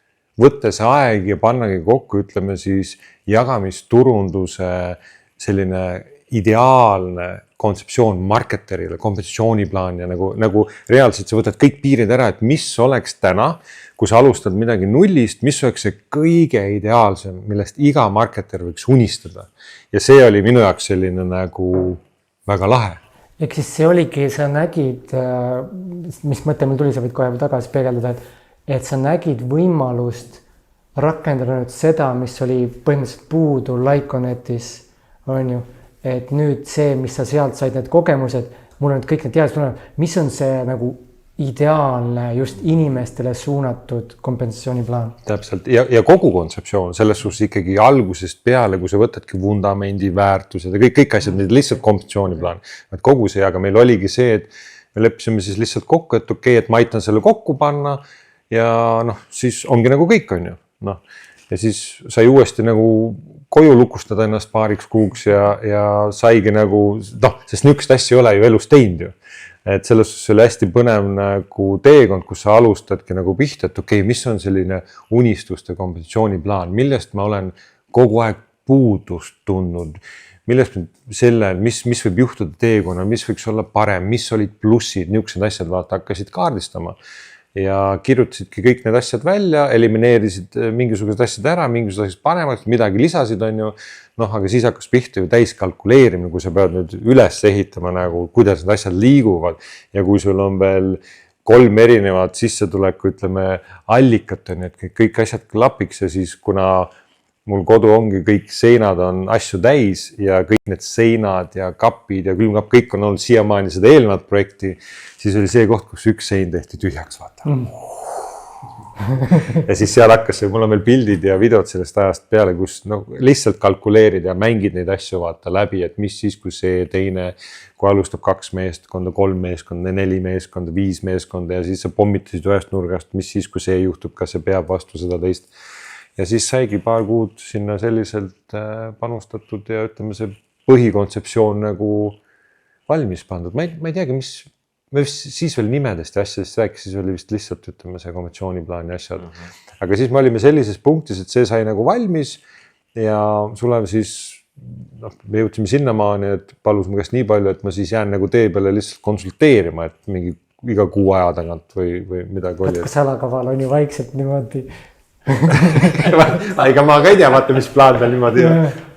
võtta see aeg ja pannagi kokku, ütleme siis jagamisturunduse selline ideaalne kontseptsioon marketerile, kompensatsiooniplaan ja nagu reaalselt sa võtad kõik piirid ära, et mis oleks täna, kui sa alustad midagi nullist, mis oleks see kõige ideaalsem, millest iga marketer võiks unistada. Ja see oli minu jaoks selline nagu väga lahe. Ehk siis see oligi, sa nägid, mis mõte meil tuli, sa võid kohe tagasi peegeldada, et sa nägid võimalust rakendada nüüd seda, mis oli põhimõtteliselt puudu Lyconetis, on ju, et nüüd see, mis sa sealt said need kogemused, mul on nüüd kõik need teadused, mis on see nagu ideaalne just inimestele suunatud kompensatsiooniplaan? Täpselt, ja kogu kontseptsioon, selles suhtes ikkagi algusest peale, kui sa võtadki vundamendi väärtused ja kõik asjad, mida lihtsalt kompensatsiooniplaan, et kogu see, aga meil oligi see, et me leppisime siis lihtsalt kokku, et okei, et ma aitan selle kokku panna ja siis ongi nagu kõik on ju. ja siis sai uuesti nagu koju lukustada ennast paariks kuuks ja saigi nagu, sest niisugust asja ei ole ju elus teinud ju. Et selles suhtes oli hästi põnev nagu teekond, kus sa alustadki nagu pihta, et okei, mis on selline unistuste kompensatsiooniplaan, millest ma olen kogu aeg puudust tundnud, millest mis võib juhtuda teekonnal, mis võiks olla parem, mis olid plussid, niisugused asjad vaata hakkasid kaardistama ja kirjutasidki kõik need asjad välja, elimineerisid mingisugused asjad ära, mingisugused asjad panemaks, midagi lisasid, on ju. Aga siis hakkas pihta ju täis kalkuleerimine, kui sa pead nüüd üles ehitama nagu, kuidas need asjad liiguvad ja kui sul on veel 3 erinevat sissetuleku, ütleme, allikat, on, et kõik asjad klapiks ja siis kuna mul kodu ongi, kõik seinad on asju täis ja kõik need seinad ja kapid ja külmkapp, kõik on olnud siiamaani seda eelnevat projekti, siis oli see koht, kus üks sein tehti tühjaks, vaata. Ja siis seal hakkas, mul on veel pildid ja videod sellest ajast peale, kus lihtsalt kalkuleerid ja mängid neid asju vaata läbi, et mis siis, kui see teine, kui alustab 2 meeskonda, 3 meeskonda, 4 meeskonda, 5 meeskonda ja siis sa pommitasid ühest nurgast, mis siis, kui see juhtub, kas see peab vastu seda teist. Ja siis saigi paar kuud sinna selliselt panustatud ja ütleme, see põhikontseptsioon nagu valmis pandud. Ma ei teagi, me siis veel nimedest ja asjadest rääkis, siis oli vist lihtsalt, ütleme, see konventsiooniplaani asjad. Aga siis me olime sellises punktis, et see sai nagu valmis ja Sulev siis, me jõudsime sinnamaani, et palus mu käest nii palju, et ma siis jään nagu tee peale lihtsalt konsulteerima, et mingi iga kuu aja tagant või midagi oli. Kas salakaval on ju vaikselt niimoodi? Ega ma ka ei tea, vaata, mis plaan tal niimoodi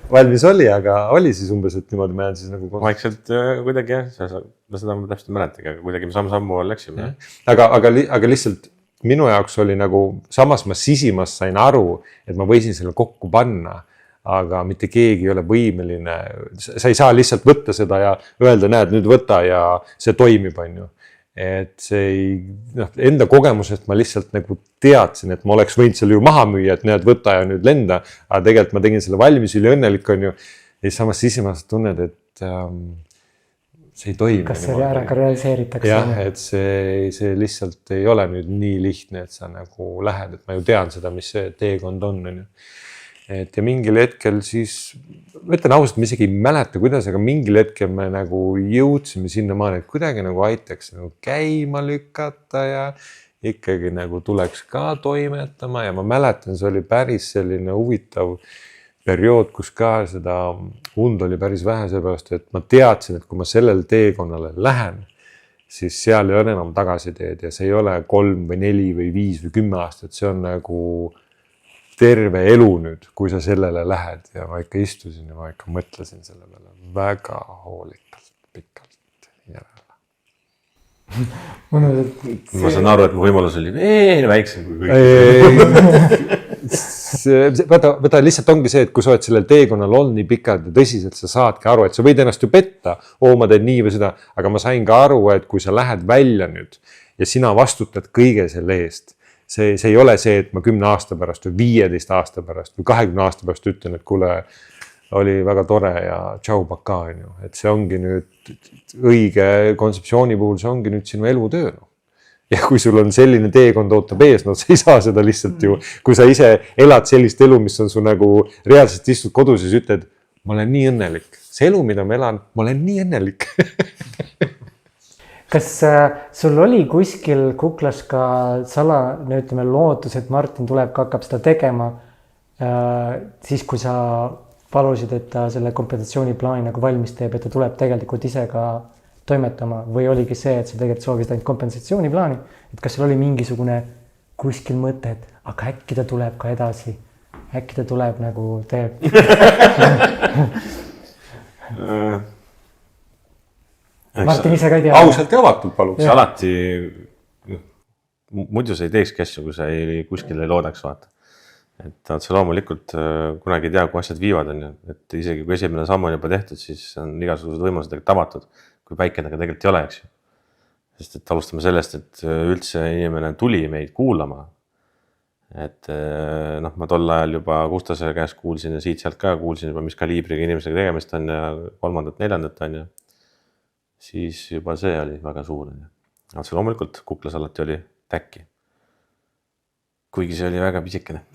valmis oli, aga oli siis umbes, et niimoodi ma jään siis nagu... Vaikselt kuidagi jah, seda ma täpselt mäletagi, aga kuidagi me sammu läksime. Aga lihtsalt minu jaoks oli nagu, samas ma sisimas sain aru, et ma võisin selle kokku panna, aga mitte keegi ei ole võimeline, sa ei saa lihtsalt võtta seda ja öelda, näed, nüüd võta ja see toimib, on ju. Et see ei, enda kogemusest ma lihtsalt nagu teadsin, et ma oleks võinud selle ju maha müüa, et näed, võta ja nüüd lenda, aga tegelikult ma tegin selle valmis, üli õnnelik, on ju. Ja samas sisimas tunned, et see ei toimi. Kas see ära ka realiseeritakse? Jah, et see lihtsalt ei ole nüüd nii lihtne, et sa nagu lähed, et ma ju tean seda, mis see teekond on ju. Et ja mingil hetkel siis, ma ütlen ausalt, ma isegi ei mäleta, kuidas, aga mingil hetkel me nagu jõudsime sinnamaani, et kuidagi nagu aitaks nagu käima lükata ja ikkagi nagu tuleks ka toimetama ja ma mäletan, see oli päris selline huvitav periood, kus ka seda und oli päris vähe, seepärast, et ma teadsin, et kui ma sellel teekonnale lähen, siis seal ei ole enam tagasiteed ja see ei ole 3 või 4 või 5 või 10 aastat, see on nagu terve elu nüüd, kui sa sellele lähed ja ma ikka istusin ja ma ikka mõtlesin selle peale väga hoolikalt, pikalt järele. Ma saan aru, et mu võimalus oli veel väiksem kui kõik. Võta lihtsalt ongi see, et kui sa oled sellel teekonnal olnud nii pikalt ja tõsiselt, sa saadki aru, et sa võid ennast ju petta, ma teen nii või seda, aga ma sain ka aru, et kui sa lähed välja nüüd ja sina vastutad kõige selle eest, see ei ole see, et ma 10 aasta pärast või 15 aasta pärast või 20 aasta pärast ütlen, et kuule, oli väga tore ja tšau, paka, on ju. Et see ongi nüüd õige kontseptsiooni puhul, see ongi nüüd sinu elutöö. Ja kui sul on selline teekond ootab ees, sa ei saa seda lihtsalt ju, kui sa ise elad sellist elu, mis on su nagu reaalselt istud kodus ja ütled, ma olen nii õnnelik. See elu, mida ma elan, ma olen nii õnnelik. Kas sul oli kuskil kuklas ka ütleme, lootus, et Martin tuleb ka hakkab seda tegema siis, kui sa palusid, et ta selle kompensatsiooniplaani nagu valmis teeb, et ta tuleb tegelikult ise ka toimetama või oligi see, et sa tegelikult soovisid ainult kompensatsiooniplaani, et kas sul oli mingisugune kuskil mõte, et aga äkki ta tuleb ka edasi, äkki ta tuleb nagu teeb? Martin ise ka ei tea. Ausalt ja avatud paluks. Alati, muidu sa ei teekski asju, kui sa kuskil ei loodaks vaata. Et sa loomulikult kunagi ei tea, kui asjad viivad on ju. Et isegi kui esimene samm on juba tehtud, siis on igasugused võimalused tegelikult avatud, kui päikendega tegelikult ei ole, eks ju. Sest et alustame sellest, et üldse inimene tuli meid kuulama. Et ma tol ajal juba Gustase käest kuulsin ja siit sealt ka kuulsin juba, mis kaliibriga inimesega tegemist on ja 3., 4. on ja siis juba see oli väga suur. Aga see loomulikult kuklas alati oli täkki. kuigi see oli väga pisikene.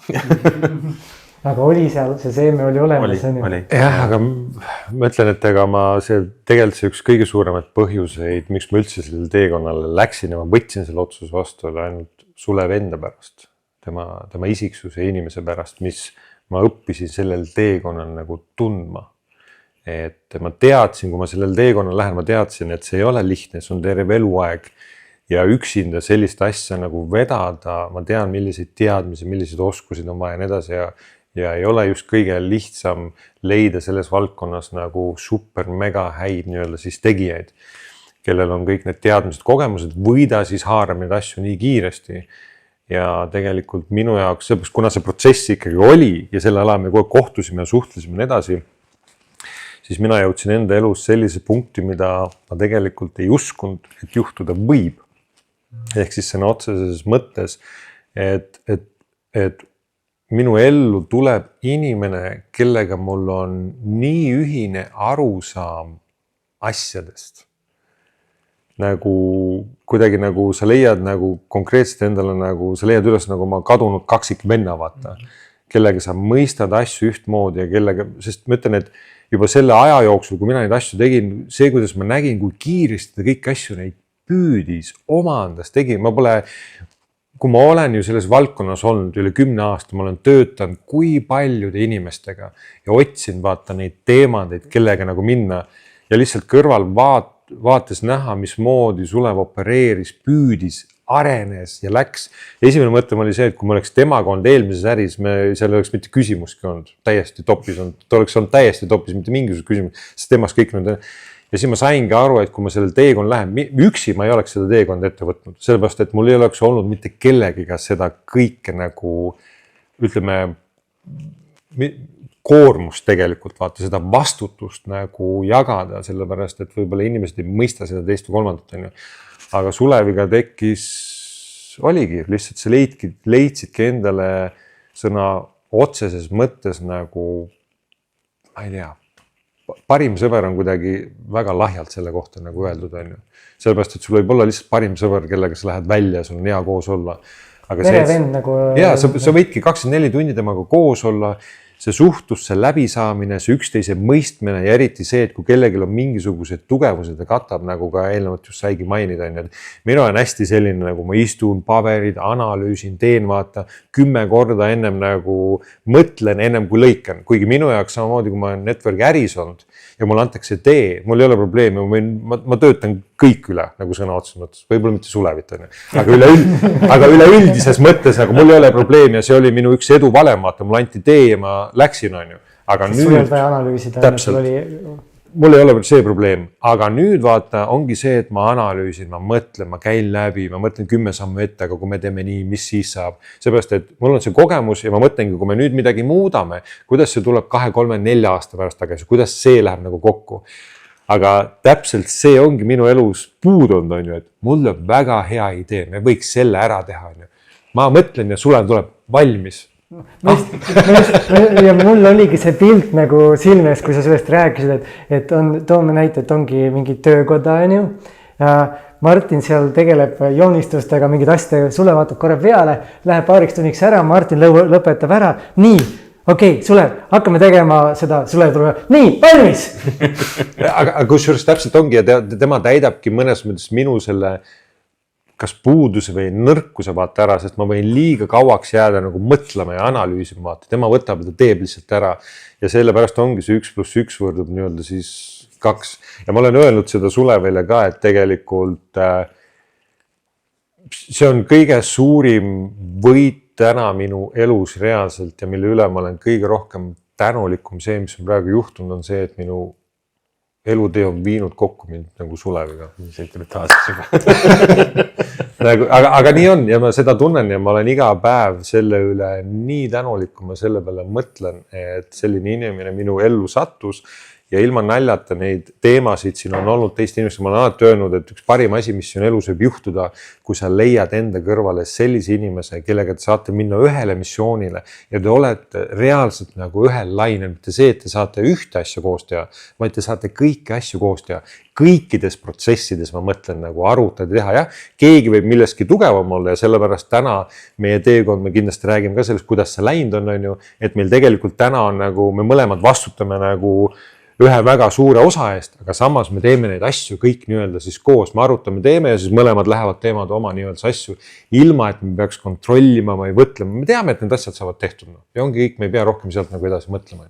Aga oli seal, see seeme oli olemas. Oli. Jah, aga ma ütlen, et ega see tegelikult see üks kõige suuremaid põhjuseid, miks ma üldse sellele teekonnale läksin ja ma võtsin selle otsuse vastu ainult Sulev enda pärast, tema isiksuse inimese pärast, mis ma õppisin sellel teekonnal nagu tundma. Et ma teadsin, kui ma sellel teekonnal lähen, ma teadsin, et see ei ole lihtne, see on terve eluaeg ja üksinda sellist asja nagu vedada, ma tean, milliseid teadmisi, milliseid oskusid on vaja ja nii edasi ja ei ole just kõige lihtsam leida selles valdkonnas nagu super mega häid nii-öelda siis tegijaid, kellel on kõik need teadmised, kogemused või ta siis haarab neid asju nii kiiresti. Ja tegelikult minu jaoks, kuna see protsess ikkagi oli ja selle ala me kogu aeg kohtusime ja suhtlesime nii edasi, siis mina jõudsin enda elus sellise punkti, mida ma tegelikult ei uskunud, et juhtuda võib. Ehk siis sõna otseses mõttes, et minu ellu tuleb inimene, kellega mul on nii ühine arusaam asjadest. Nagu kuidagi nagu sa leiad nagu konkreetselt endale nagu, sa leiad üles nagu ma kadunud kaksik venna vaata, kellega sa mõistad asju ühtmoodi ja kellega, sest ma ütlen, et juba selle aja jooksul, kui mina neid asju tegin, see, kuidas ma nägin, kui kiiresti ta kõik asju neid püüdis, omandas, tegi, kui ma olen ju selles valdkonnas olnud üle 10 aasta, ma olen töötanud kui paljude inimestega ja otsin vaata neid teemadeid, kellega nagu minna ja lihtsalt kõrval vaates näha, mismoodi Sulev opereeris, püüdis, arenes ja läks. Esimene mõte oli see, et kui ma oleks temaga olnud eelmises äris, seal oleks mitte küsimuski olnud, täiesti topis olnud, ta oleks olnud täiesti topis, mitte mingisugust küsimus, sest temast kõik nüüd. Ja siis ma saingi aru, et kui ma sellel teekond lähen, üksi ma ei oleks seda teekond ette võtnud, sellepärast, et mul ei oleks olnud mitte kellegiga seda kõike nagu, ütleme, koormust tegelikult, vaata seda vastutust nagu jagada, sellepärast, et võib-olla inimesed ei mõista seda teist või kolmandat. Aga Suleviga tekkis, oligi, lihtsalt sa leidsidki endale sõna otseses mõttes nagu, ma ei tea, parim sõber on kuidagi väga lahjalt selle kohta nagu öeldud. Sellepärast, et sul võib olla lihtsalt parim sõber, kellega sa lähed välja, sul on hea koos olla. Verevend nagu... Jaa, sa võidki 24 tundi temaga koos olla, see suhtlus, see läbisaamine, see üksteise mõistmine ja eriti see, et kui kellegil on mingisugused tugevused ja katab, nagu ka eelnevalt just saigi mainida. Minu on hästi selline, nagu ma istun, paberid, analüüsin, teen vaata 10 korda ennem nagu mõtlen, ennem kui lõikan. Kuigi minu jaoks samamoodi, kui ma olen network äris olnud ja mul antakse tee, mul ei ole probleemi, ma töötan kõik üle, nagu sõna otseses mõttes, võib-olla mitte Sulevit, aga üleüldises mõttes, nagu mul ei ole probleemi ja see oli minu üks edu valem, vaata, mul anti tee ja ma läksin, aga nüüd... Sul ei ole analüüsida. Täpselt. Mul ei ole see probleem, aga nüüd vaata, ongi see, et ma analüüsin, ma mõtlen, ma käin läbi, ma mõtlen 10 sammu ette, aga kui me teeme nii, mis siis saab. Seepärast, et mul on see kogemus ja ma mõtlengi, kui me nüüd midagi muudame, kuidas see tuleb 2, 3, 4 aasta pärast tagasi, kuidas see läheb nagu kokku. Aga täpselt see ongi minu elus puudunud, et mul on väga hea idee, me võiks selle ära teha. Ma mõtlen ja Sulev tuleb valmis. Ja mul oligi see pilt nagu silmes, kui sa sellest rääkisid, et toome näite, et ongi mingi töökoda, ja Martin seal tegeleb joonistustega, mingid asjadega, Sulev vaatab korra peale, läheb paariks tunniks ära, Martin lõpetab ära, nii, okei, Sulev, hakkame tegema seda, Sulev tuleb, nii, valmis! aga kusjuures täpselt ongi ja tema täidabki mõnes mõttes minu selle kas puuduse või nõrkuse vaata ära, sest ma võin liiga kauaks jääda nagu mõtlema ja analüüsima vaata. Tema võtab ja ta teeb lihtsalt ära ja sellepärast ongi see 1+1 võrdub nii-öelda siis 2. Ja ma olen öelnud seda Sulevile ka, et tegelikult see on kõige suurim võit täna minu elus reaalselt ja mille üle ma olen kõige rohkem tänulikum see, mis on praegu juhtunud, on see, et minu elutee on viinud kokku mind nagu Suleviga. Sentimentaalseks juba. aga nii on ja ma seda tunnen ja ma olen iga päev selle üle nii tänulik, kui ma selle peale mõtlen, et selline inimene minu ellu sattus ja ilma naljata neid teemasid siin on olnud teiste inimestega, ma olen alati öelnud, et üks parim asi, mis siin elus võib juhtuda, kui sa leiad enda kõrvale sellise inimese, kellega te saate minna ühele missioonile ja te olete reaalselt nagu ühel lainel, mitte see, et te saate ühte asja koos teha, vaid te saate kõiki asju koos teha. Kõikides protsessides ma mõtlen nagu arutada teha, jah, keegi võib milleski tugevam olla ja sellepärast täna meie teekond, me kindlasti räägime ka sellest, kuidas see läinud on ju, et meil tegelikult täna on nagu, me mõlemad vastutame nagu ühe väga suure osa eest, aga samas me teeme neid asju kõik nii-öelda siis koos, me arutame, teeme ja siis mõlemad lähevad teemad oma nii-öelda asju, ilma et me peaks kontrollima või võtlema. Me teame, et need asjad saavad tehtud ja ongi kõik, me ei pea rohkem sealt nagu edasi mõtlema.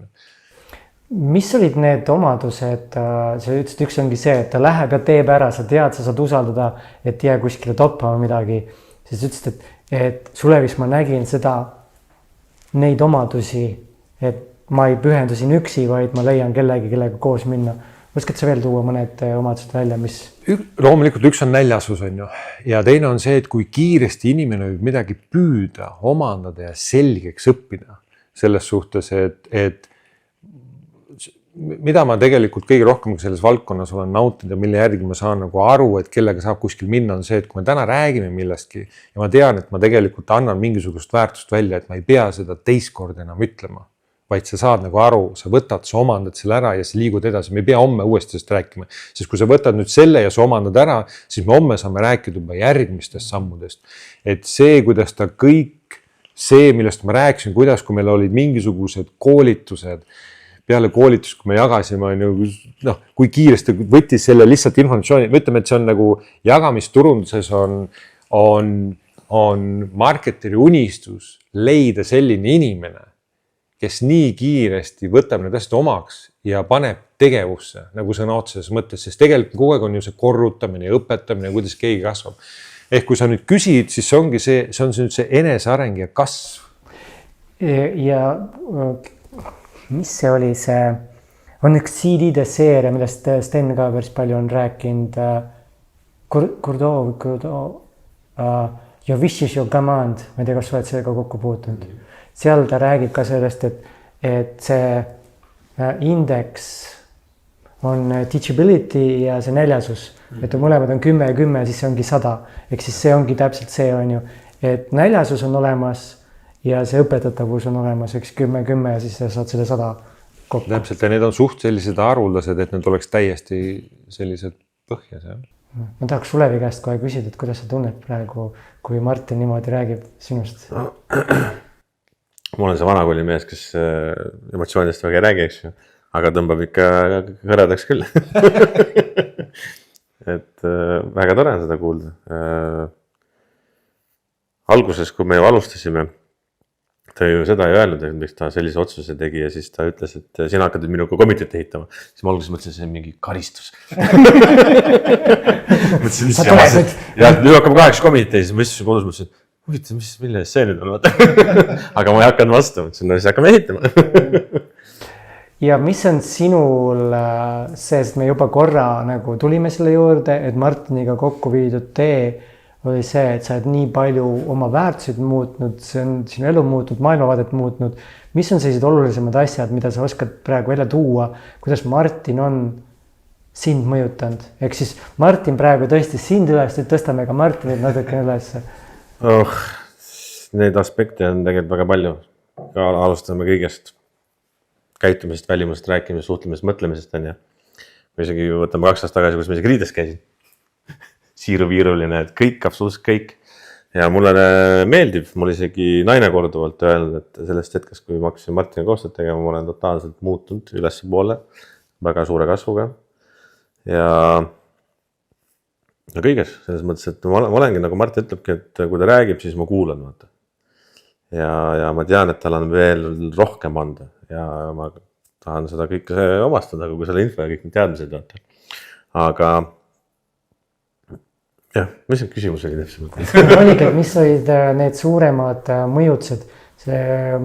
Mis olid need omadused, sa ütlesid, üks ongi see, et ta läheb ja teeb ära, sa tead, sa saad usaldada, et jää kuskile toppama midagi. Siis ütlesid, et Sulevis ma nägin seda, neid omadusi, et ma ei pühendu siin üksi, vaid ma leian kellega koos minna. Oskad sa veel tuua mõned omadused välja, mis? Loomulikult üks on näljasus on ju. Ja teine on see, et kui kiiresti inimene võib midagi püüda, omandada ja selgeks õppida selles suhtes, et mida ma tegelikult kõige rohkem selles valdkonnas olen nautinud ja mille järgi ma saan nagu aru, et kellega saab kuskil minna, on see, et kui me täna räägime millestki ja ma tean, et ma tegelikult annan mingisugust väärtust välja, et ma ei pea seda teist korda enam ütlema, vaid sa saad nagu aru, sa võtad, sa omandad selle ära ja sa liigud edasi. Me ei pea homme uuesti sellest rääkima, sest kui sa võtad nüüd selle ja sa omandad ära, siis me homme saame rääkida juba järgmistest sammudest. Et see, kuidas ta kõik, see, millest ma rääkisin, kuidas, kui meil olid mingisugused koolitused, peale koolitust, kui me jagasime, kui kiiresti võttis selle lihtsalt informatsiooni, me ütleme, et see on nagu jagamisturunduses on marketeri unistus leida selline inimene, kes nii kiiresti võtab need asjad omaks ja paneb tegevusse, nagu sõna otseses mõttes, sest tegelikult kogu aeg on ju see korrutamine ja õpetamine, kuidas keegi kasvab. Ehk kui sa nüüd küsid, siis see ongi see eneseareng ja kasv. Ja mis see oli see, on üks CD-de seeria, millest Sten ka päris palju on rääkinud, Your wish is your command, ma ei tea, kas sa oled sellega kokku puutunud. Seal ta räägib ka sellest, et see indeks on teachability ja see näljasus, et mõlemad on 10 ja 10, siis see ongi 100. Ehk siis see ongi täpselt see on ju, et näljasus on olemas ja see õpetatavus on olemas, üks 10 ja siis sa saad selle 100 kokku. Täpselt, ja need on suht sellised haruldased, et need oleks täiesti sellised põhjas. Ja? Ma tahaks Sulevi käest kohe küsida, et kuidas sa tunned praegu, kui Martin niimoodi räägib sinust? Ma olen see vanakooli mees, kes emotsioonidest väga ei räägi, eks ju, aga tõmbab ikka kõredaks küll. Et väga tore on seda kuulda. Alguses, kui me ju alustasime, ta ju seda ei öelnud, et miks ta sellise otsuse tegi ja siis ta ütles, et sina hakkad minuga komitet ehitama. Siis ma alguses mõtlesin, see on mingi karistus. Ja nüüd hakkab 8 komitee, siis ma istusin kodus, mõtlesin, huvitav, mille see nüüd on? Aga ma ei hakanud vastu, mõtlesin, siis hakkame ehitama. Ja mis on sinul see, sest me juba korra nagu tulime selle juurde, et Martiniga kokku viidud tee oli see, et sa oled nii palju oma väärtusid muutnud, see on sinu elu muutnud, maailmavaadet muutnud. Mis on sellised olulisemad asjad, mida sa oskad praegu välja tuua, kuidas Martin on sind mõjutanud? Ehk siis Martin praegu tõstis sind üles, et tõstame ka Martinit natuke üles. Neid aspekte on tegelikult väga palju. Alustame kõigest käitumisest, välimusest, rääkimisest, suhtlemisest, mõtlemisest on ja. Või isegi võtame 2 aastat tagasi, kus ma isegi riides käisin. Siiru-viiruline, et kõik, absoluutselt kõik. Ja mulle meeldib, mul isegi naine korduvalt öelnud, et sellest hetkest, kui ma hakkasin Martina koostööd tegema, ma olen totaalselt muutunud ülesse poole, väga suure kasvuga. Ja kõiges, selles mõttes, et ma olengi, nagu Martin ütlebki, et kui ta räägib, siis ma kuulan. Vaata. Ja ma tean, et tal on veel rohkem anda ja ma tahan seda kõike omastada, kui selle info ja kõik need teadmised. Vaata. Aga jah, mis see küsimus oli? Oligi, mis olid need suuremad mõjutused,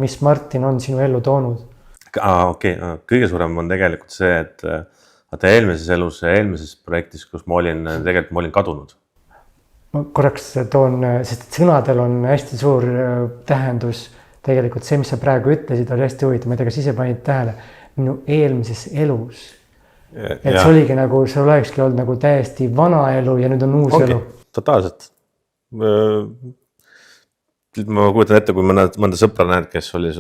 mis Martin on sinu ellu toonud? Kõige suurem on tegelikult see, et eelmises elus, eelmises projektis, kus ma olin kadunud. Ma korraks toon, sest sõnadel on hästi suur tähendus. Tegelikult see, mis sa praegu ütlesid, oli hästi huvitav. Ma ei tea, kas ise panid tähele. Minu eelmises elus et see oligi nagu, see olekski olnud nagu täiesti vana elu ja nüüd on uus elu. Totaalselt. Ma kujutan ette, kui mõnda sõpra näed, kes oli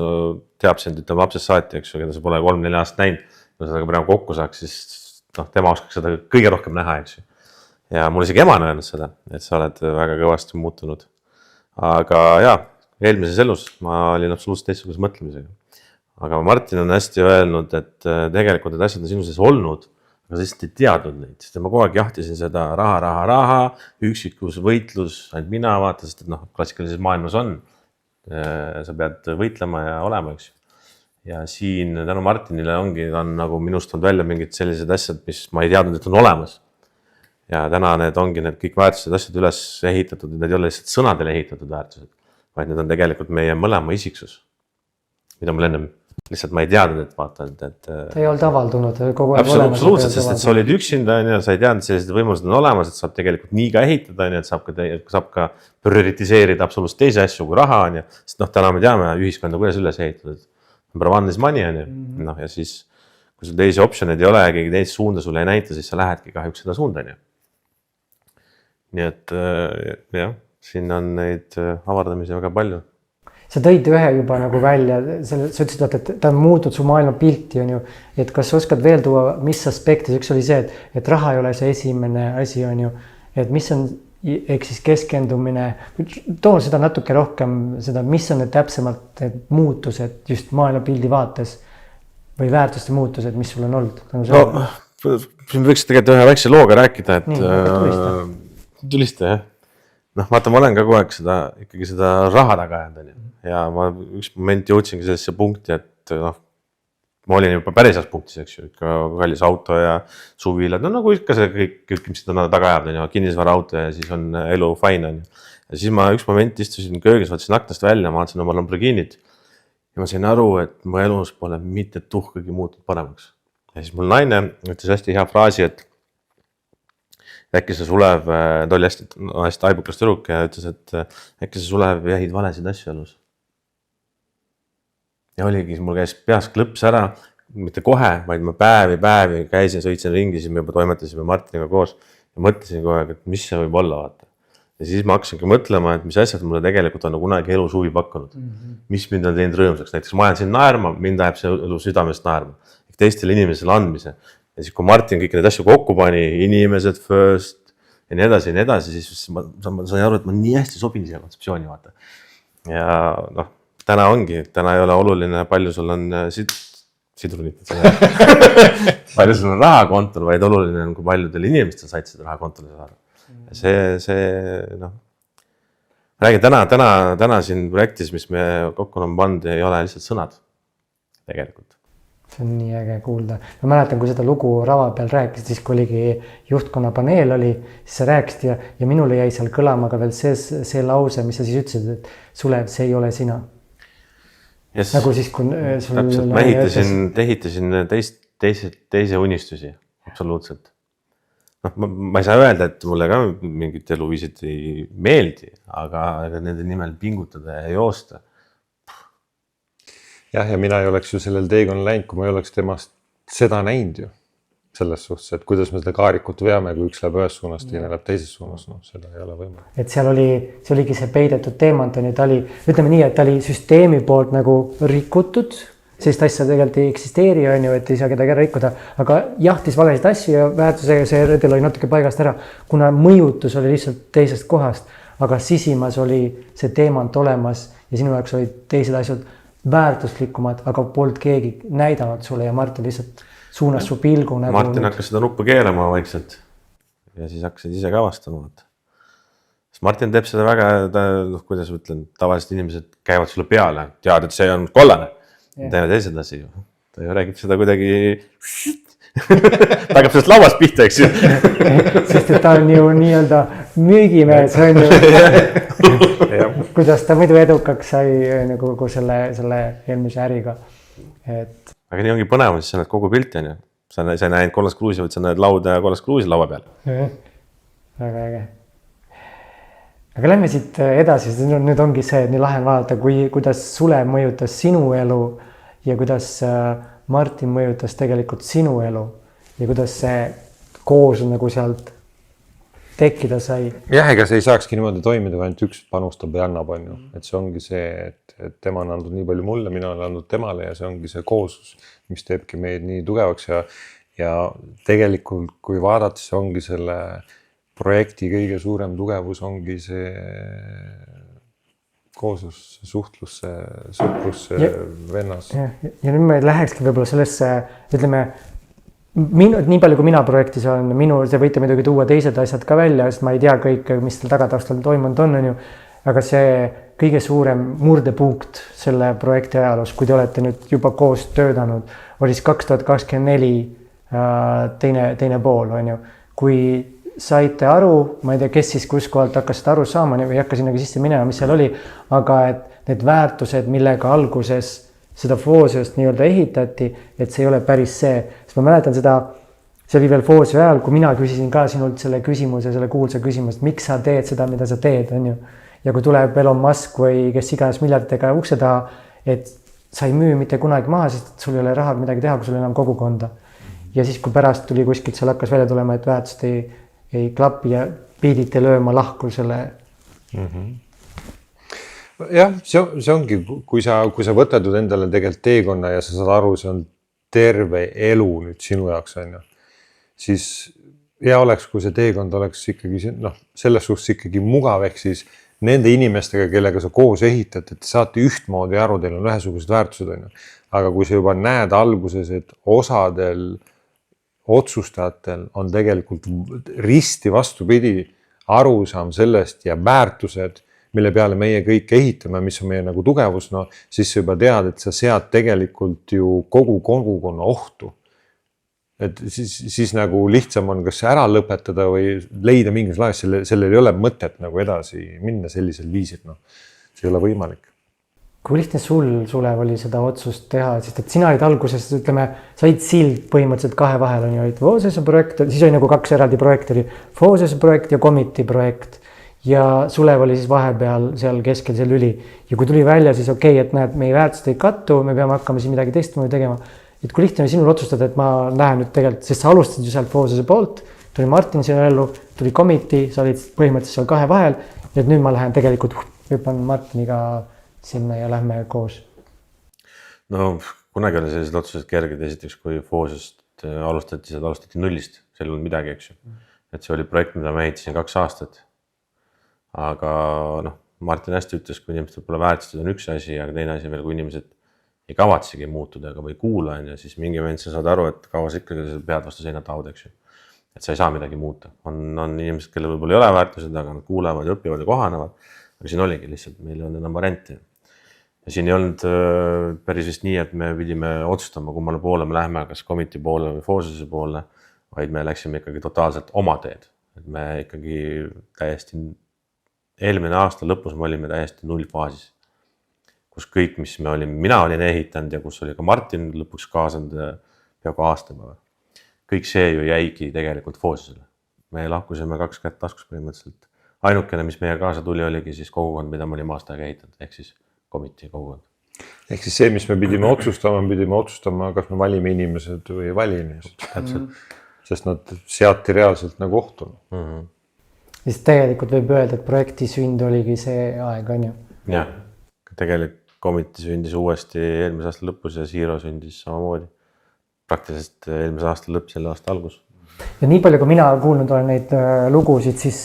teab sind, ütleme lapsest saati, eks ju, keda sa pole 3-4 aastat näinud, kui seda praegu kokku saaks, siis tema oskaks seda kõige rohkem näha, eks ju. Ja mul isegi ema on öelnud seda, et sa oled väga kõvasti muutunud. Aga jaa, eelmises elus ma olin absoluutselt teistsuguse mõtlemisega. Aga Martin on hästi öelnud, et tegelikult need asjad on sinu sees olnud, aga sa lihtsalt ei teadnud neid, sest ma kogu aeg jahtisin seda raha, üksikus võitlus, ainult mina vaata, sest et klassikalises maailmas on, sa pead võitlema ja olema, eks ju. Ja siin tänu Martinile on nagu minust on välja mingid sellised asjad, mis ma ei teadnud, et on olemas. Ja täna need ongi need kõik väärtused asjad üles ehitatud, need ei ole lihtsalt sõnadele ehitatud väärtused, vaid need on tegelikult meie mõlema isiksus, mida mul ennem lihtsalt ma ei teadnud, et vaata, et ta ei olnud avaldunud kogu aeg olemas. Absoluutselt, sest et sa olid üksinda ja sa ei teadnud, et sellised võimalused on olemas, et saab tegelikult nii ka ehitada, et saab ka prioritiseerida absoluutselt teisi asju kui raha, sest täna me teame ühiskonda, kuidas üles ehitatud. Number one is money, ja siis kui sul teisi optsioneid ei ole ja keegi teist suunda sulle ei näita, siis sa lähedki kahjuks seda suunda. Nii et jah, siin on neid avardamisi väga palju. Sa tõid ühe juba nagu välja, sa ütlesid, et ta on muutnud su maailma pilti, on ju, et kas sa oskad veel tuua, mis aspektis, üks oli see, et raha ei ole see esimene asi, on ju, et mis on, ehk siis keskendumine, too seda natuke rohkem, seda, mis on need täpsemalt need muutused just maailma pildi vaates või väärtuste muutused, mis sul on olnud? Siin võiks tegelikult ühe väikse looga rääkida, et tulista, jah. Vaata, ma olen ka kogu aeg ikkagi seda raha taga ajanud, ja ma üks moment jõudsingi sellesse punkti, et ma olin juba päris heas punktis, eks ju, ikka kallis auto ja suvilad, nagu ikka see kõik, mis seda taga ajab, kinnisvara auto ja siis on elu fine, ja siis ma üks moment istusin köögis, vaatasin aknast välja, ma vaatasin oma Lamborghinit ja ma sain aru, et mu elus pole mitte tuhkagi muutunud paremaks. Ja siis mul naine ütles hästi hea fraasi, et äkki see Sulev, ta oli hästi aibukas tüdruk ja ütles, et äkki see Sulev jahid valesid asju elus. Ja oligi, mul käis peas klõps ära, mitte kohe, vaid ma päevi käisin, sõitsin ringi, siis me juba toimetasime Martiniga koos ja mõtlesin kogu aeg, et mis see võib olla, vaata. Ja siis ma hakkasingi mõtlema, et mis asjad mulle tegelikult on kunagi elus huvi pakkunud. Mis mind on teinud rõõmsaks, näiteks ma jään siin naerma, mind läheb see elu südamest naerma. Teistele inimesele andmise. Ja siis kui Martin kõik need asju kokku pani, inimesed first ja nii edasi, siis ma sain aru, et ma nii hästi sobin siia kontseptsiooni, vaata. Ja täna ongi, täna ei ole oluline, palju sul on sidrunit, palju sul on rahakontor, vaid oluline on, kui paljudel inimestel said seda rahakontorile saada. Ja räägin täna siin projektis, mis me kokku on pannud, ei ole lihtsalt sõnad tegelikult. See on nii äge kuulda. Ma mäletan, kui seda lugu Rava peal rääkisid, siis kui oligi juhtkonna paneel oli, siis sa rääkisid ja minule jäi seal kõlama ka veel see lause, mis sa siis ütlesid, et Sulev, see ei ole sina. Yes. Nagu siis, kui sul... Täpselt, ma ehitasin teise unistusi, absoluutselt. Ma ei saa öelda, et mulle ka mingid eluviisid ei meeldi, aga nende nimel pingutada ja joosta. Jah, ja mina ei oleks ju sellel teekonnal läinud, kui ma ei oleks temast seda näinud ju. Selles suhtes, et kuidas me seda kaarikut veame, kui üks läheb ühes suunas, teine läheb teises suunas, seda ei ole võimalik. Et seal oligi see peidetud teemant, ta oli, ütleme nii, et ta oli süsteemi poolt nagu rikutud, sellist asja tegelikult ei eksisteeri, et ei saa kedagi rikkuda, aga jahtis valesid asju ja väärtusega see redel oli natuke paigast ära, kuna mõjutus oli lihtsalt teisest kohast, aga sisimas oli see teemant olemas ja sinu jaoks olid teised asjad väärtuslikumad, aga polnud keegi näidanud sulle ja Martin lihtsalt suunas su pilgu. Martin hakkas seda nuppu keerama vaikselt ja siis hakkasid ise ka vastama. Martin teeb seda väga, kuidas ütlen, tavaliselt inimesed käivad sulle peale, tead, et see on kollane. Teevad teised asi ju. Ta ju räägib seda kuidagi ta hakkab sellest lauast pihta, eks ju. Sest et ta on ju nii-öelda müügimees, on ju. Kuidas ta muidu edukaks sai nagu selle eelmise äriga. Aga nii ongi põnev, siis sa näed kogu pilti, on ju. Sa ei näinud Kollas Kruusi, vaid sa näed lauda ja Kollas Kruusi laua peal. Väga äge. Aga lähme siit edasi, nüüd ongi see, et nii lahe vaadata, kuidas Sulev mõjutas sinu elu ja kuidas Martin mõjutas tegelikult sinu elu. ja kuidas see koos nagu sealt tekkida sai. Jah, ega see ei saakski niimoodi toimida, kui ainult üks panustab ja annab, on ju. Et see ongi see, et tema on andnud nii palju mulle, mina olen andnud temale ja see ongi see kooslus, mis teebki meid nii tugevaks ja tegelikult, kui vaadata, see ongi selle projekti kõige suurem tugevus ongi see kooslus, suhtlus, sõprus, vennas. Ja nüüd me lähekski võib-olla sellesse, ütleme, nii palju kui mina projektis olen, see võite muidugi tuua teised asjad ka välja, sest ma ei tea kõike, mis seal tagataustal toimunud on ju, aga see kõige suurem murdepunkt selle projekti ajaloos, kui te olete nüüd juba koos töötanud, oli siis 2024 teine pool, on ju. Kui saite aru, ma ei tea, kes siis kuskohalt hakkas seda aru saama, ei hakka sinnagi sisse minema, mis seal oli, aga et need väärtused, millega alguses seda Foosiust nii-öelda ehitati, et see ei ole päris see. Sest ma mäletan seda, see oli veel Foosi ajal, kui mina küsisin ka sinult selle küsimuse, selle kuulsa küsimust, miks sa teed seda, mida sa teed, on ju. Ja kui tuleb Elon Musk või kes iganes miljarditega ukse taha, et sa ei müü mitte kunagi maha, sest sul ei ole raha midagi teha, kui sul enam kogukonda. Ja siis, kui pärast tuli kuskilt, seal hakkas välja tulema, et väärtust ei klapi ja pidite lööma lahku selle. Jah, see ongi, kui sa võtad endale tegelikult teekonna ja sa saad aru, see on terve elu nüüd sinu jaoks, on ju. Siis hea oleks, kui see teekond oleks ikkagi selles suhtes ikkagi mugav, ehk siis nende inimestega, kellega sa koos ehitad, et saate ühtmoodi aru, teil on ühesugused väärtused, on ju. Aga kui sa juba näed alguses, et osadel otsustajatel on tegelikult risti vastupidi arusaam sellest ja väärtused, mille peale meie kõik ehitame, mis on meie nagu tugevus, siis sa juba tead, et sa sead tegelikult ju kogu kogukonna ohtu. Et siis nagu lihtsam on kas ära lõpetada või leida mingis laes, sellel ei ole mõtet nagu edasi minna sellisel viisil, see ei ole võimalik. Kui lihtne Sulev oli seda otsust teha, sest et sina olid alguses, ütleme, said sild põhimõtteliselt kahe vahel, on ju, olid Foosiuse projekt, siis oli nagu kaks eraldi projekti, oli Foosiuse projekt ja Committee projekt ja Sulev oli siis vahepeal seal keskel see lüli. Ja kui tuli välja, siis okei, et näed, meie väärtused ei kattu, me peame hakkama siin midagi teistmoodi tegema. Et kui lihtne oli sinul otsustada, et ma lähen nüüd tegelikult, sest sa alustad ju sealt Foosiuse poolt, tuli Martin sinna ellu, tuli Committee, sa olid põhimõtteliselt seal kahe vahel ja et nüüd ma lähen tegelikult, hüppan Martiniga sinna ja lähme koos. No kunagi oli sellised otsused kerged, esiteks kui Foosiust alustati nullist, seal ei olnud midagi, eks ju. Et see oli projekt, mida ma ehitasin 2 aastat. Aga Martin hästi ütles, kui inimestel pole väärtused on üks asi, aga teine asi veel, kui inimesed ei kavatsegi muutuda või kuula, ja siis mingi moment sa saad aru, et kaua sa ikkagi pead vastu seina taud, eks ju. Et sa ei saa midagi muuta. On inimesed, kellel võib-olla ei ole väärtused, aga nad kuulevad ja õpivad ja kohanevad. Aga siin oligi lihtsalt, meil ei olnud enam varianti. Ja siin ei olnud päris vist nii, et me pidime otsustama, kummale poole me läheme, kas Committee poole või Foosiuse poole, vaid me läksime ikkagi totaalselt oma teed. Et me ikkagi täiesti, eelmine aasta lõpus me olime täiesti nullfaasis, kus kõik, mis mina olin ehitanud ja kus oli ka Martin lõpuks kaasanud peaaegu aastapäeva. Kõik see ju jäigi tegelikult Foosiusele. Me lahkusime 2 kätt taskus põhimõtteliselt. Ainukene, mis meie kaasa tuli, oligi siis kogukond, mida me olime aasta aega ehitanud, ehk siis Committee kogukond. Ehk siis see, mis me pidime otsustama, kas me valime inimesed või ei vali inimesed. Sest nad seati reaalselt nagu ohtu. Siis tegelikult võib öelda, et projekti sünd oligi see aeg, on ju? Jah, tegelikult Committee sündis uuesti eelmise aasta lõpus ja Zero sündis samamoodi. Praktiliselt eelmise aasta lõpp, selle aasta algus. Ja nii palju, kui mina kuulnud olen neid lugusid, siis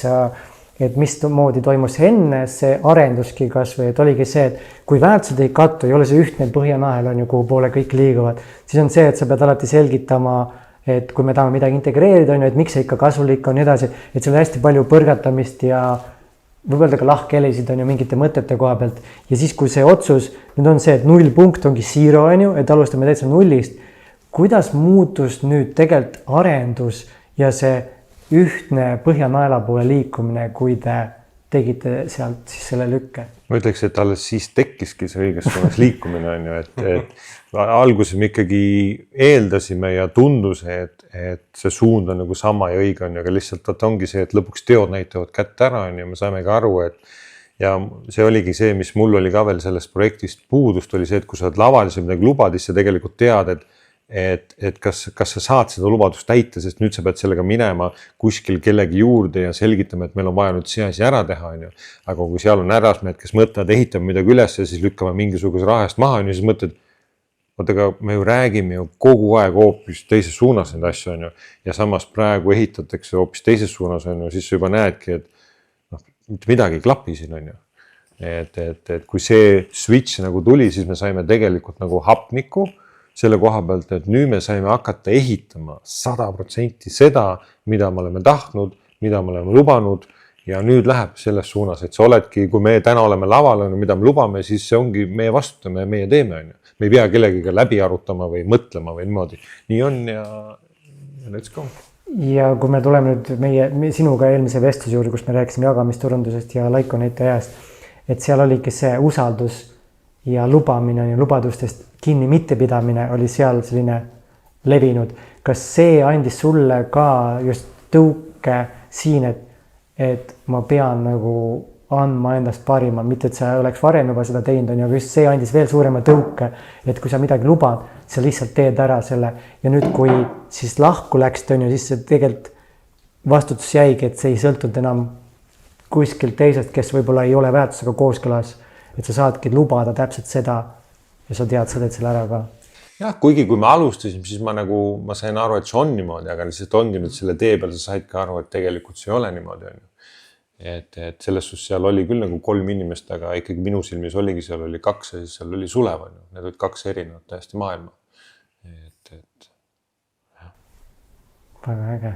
et mis moodi toimus enne see arenduski kas või, et oligi see, et kui väärtused ei kattu, ei ole see ühtne põhjanahel, on ju, kuhu poole kõik liiguvad, siis on see, et sa pead alati selgitama, et kui me tahame midagi integreerida, on ju, et miks see ikka kasulik on edasi, et seal on hästi palju põrgatamist ja võib-olla ka lahkhelisid on ju mingite mõtete koha pealt. Ja siis, kui see otsus, nüüd on see, et 0 punkt ongi Zero, on ju, et alustame täitsa nullist, kuidas muutus nüüd tegelikult arendus ja see ühtne põhjanaela poole liikumine, kui te tegite sealt siis selle lükke? Ma ütleks, et alles siis tekkiski see õiges suunas liikumine, on ju, et alguses me ikkagi eeldasime ja tundus, et see suund on nagu sama ja õige on, aga lihtsalt ongi see, et lõpuks teod näitavad kätte ära, on ju, me saime ka aru, et ja see oligi see, mis mul oli ka veel sellest projektist puudust, oli see, et kui sa oled laval, sa midagi lubad, siis sa tegelikult tead, et kas sa saad seda lubadust täita, sest nüüd sa pead sellega minema kuskil kellegi juurde ja selgitama, et meil on vaja nüüd see asi ära teha, on ju. Aga kui seal on härrasmehed, kes mõtlevad, ehitame midagi üles ja siis lükkame mingisuguse rahast maha, on ju, siis mõtled, aga me ju räägime ju kogu aeg hoopis teises suunas neid asju, on ju. Ja samas praegu ehitatakse hoopis teises suunas, on ju, siis sa juba näedki, et mitte midagi ei klapi siin, on ju. Et kui see switch nagu tuli, siis me saime tegelikult nagu hapniku selle koha pealt, et nüüd me saime hakata ehitama 100% seda, mida me oleme tahtnud, mida me oleme lubanud ja nüüd läheb selles suunas, et sa oledki, kui me täna oleme laval, mida me lubame, siis see ongi meie vastutame ja meie teeme, on ju. Me ei pea kellegiga läbi arutama või mõtlema või niimoodi. Nii on ja let's go. Ja kui me tuleme nüüd sinuga eelmise vestluse juurde, kus me rääkisime jagamisturundusest ja Laikoneti ajast, et seal oligi see usaldus ja lubamine ja lubadustest kinni mittepidamine oli seal selline levinud. Kas see andis sulle ka just tõuke siin, et ma pean nagu andma endast parima, mitte et sa oleks varem juba seda teinud, aga just see andis veel suurema tõuke, et kui sa midagi lubad, sa lihtsalt teed ära selle ja nüüd, kui siis lahku läksid, on ju, siis see tegelikult vastutus jäigi, et see ei sõltunud enam kuskilt teisest, kes võib-olla ei ole väärtusega kooskõlas, et sa saadki lubada täpselt seda ja sa tead, sa teed selle ära ka. Jah, kuigi kui me alustasime, siis ma sain aru, et see on niimoodi, aga lihtsalt ongi nüüd selle tee peal, sa said ka aru, et tegelikult see ei ole niimoodi, on ju. Et selles suhtes seal oli küll nagu 3 inimest, aga ikkagi minu silmis oligi, seal oli 2 ja siis seal oli Sulev, on ju. Need olid 2 erinevat täiesti maailma. Väga äge.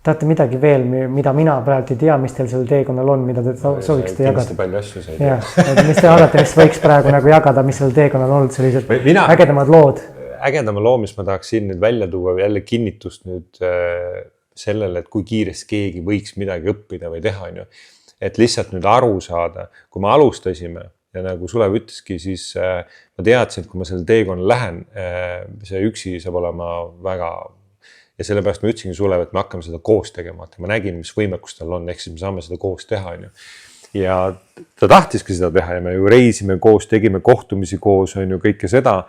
Tahate midagi veel, mida mina praegu ei tea, mis teil seal teekonnal on, mida te sooviksite jagada? Kindlasti palju asju sai. Mis te arvate, mis võiks praegu nagu jagada, mis seal teekonnal olnud sellised ägedamad lood? Ägedama loo, mis ma tahaks siin nüüd välja tuua jälle kinnitust nüüd sellele, et kui kiiresti keegi võiks midagi õppida või teha, on ju. Et lihtsalt nüüd aru saada, kui me alustasime ja nagu Sulev ütleski, siis ma teadsin, et kui ma selle teekonna lähen, see üksi saab olema väga ja sellepärast ma ütlesingi Sulev, et me hakkame seda koos tegema, et ma nägin, mis võimekus tal on, ehk siis me saame seda koos teha, on ju. Ja ta tahtiski seda teha ja me ju reisime koos, tegime kohtumisi koos, on ju, kõike seda.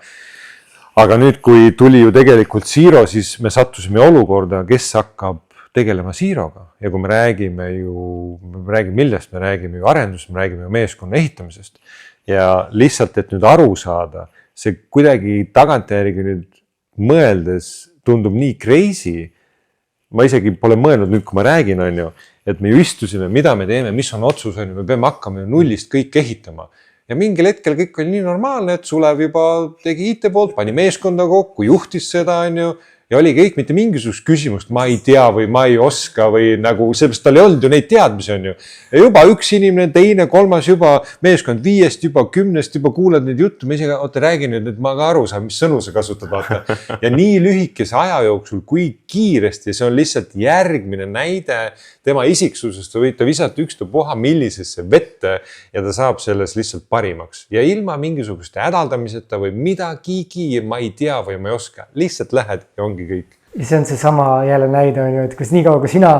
Aga nüüd, kui tuli ju tegelikult Siiro, siis me sattusime olukorda, kes hakkab tegelema Siiroga. Ja kui me räägime millest, me räägime ju arendust, me räägime ju meeskonna ehitamisest. Ja lihtsalt, et nüüd aru saada, see kuidagi tagantjärgi nüüd mõeldes tundub nii crazy. Ma isegi pole mõelnud nüüd, kui ma räägin, on ju, et me ju istusime, mida me teeme, mis on otsus, on ju, me peame hakkama ju nullist kõik ehitama. Ja mingil hetkel kõik oli nii normaalne, et Sulev juba tegi IT poolt, pani meeskonda kokku, juhtis seda, on ju, ja oli kõik mitte mingisugust küsimust, ma ei tea või ma ei oska või nagu, sellepärast tal ei olnud ju neid teadmisi, on ju. Ja juba üks inimene, teine, kolmas juba, meeskond 5, juba 10, juba kuuled neid juttu, ma isegi räägin nüüd, et ma ka aru saan, mis sõnu sa kasutad, vaata. Ja nii lühikese aja jooksul, kui kiiresti, see on lihtsalt järgmine näide tema isiksusest, või ta visata ükstapuha millisesse vette ja ta saab selles lihtsalt parimaks. Ja ilma mingisuguste hädaldamiseta või midagigi, ma ei tea või ma ei oska, lihtsalt lähed ja ongi kõik. Ja see on see sama jälle näide, on ju, et kus nii kaua, kui sina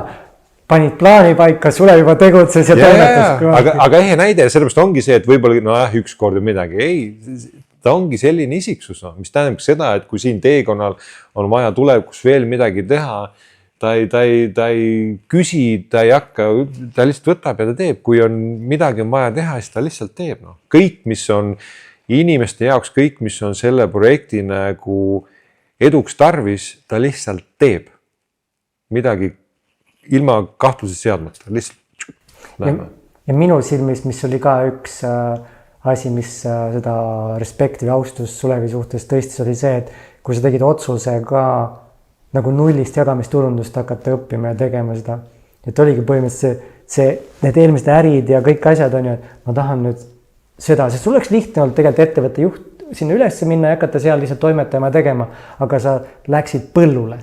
panid plaani paika, Sulev juba tegutses ja toimetas. Aga ehe näide, sellepärast ongi see, et võib-olla üks kord või midagi. Ei, ta ongi selline isiksus, mis tähendab seda, et kui siin teekonnal on vaja tulevikus veel midagi teha, ta ei küsi, ta ei hakka, ta lihtsalt võtab ja ta teeb. Kui on midagi vaja teha, siis ta lihtsalt teeb. Kõik, mis on inimeste jaoks, kõik, mis on selle projekti nagu eduks tarvis, ta lihtsalt teeb midagi ilma kahtluse seadmata, lihtsalt läheme. Ja minu silmis, mis oli ka üks asi, mis seda respekti või austus Sulevi suhtes tõestis, oli see, et kui sa tegid otsuse ka nagu nullist jagamisturundust hakata õppima ja tegema seda, et oligi põhimõtteliselt need eelmised ärid ja kõik asjad on ju, et ma tahan nüüd seda, sest sul oleks lihtne olnud tegelikult ettevõtte juht sinna üles minna ja hakata seal lihtsalt toimetama ja tegema, aga sa läksid põllule.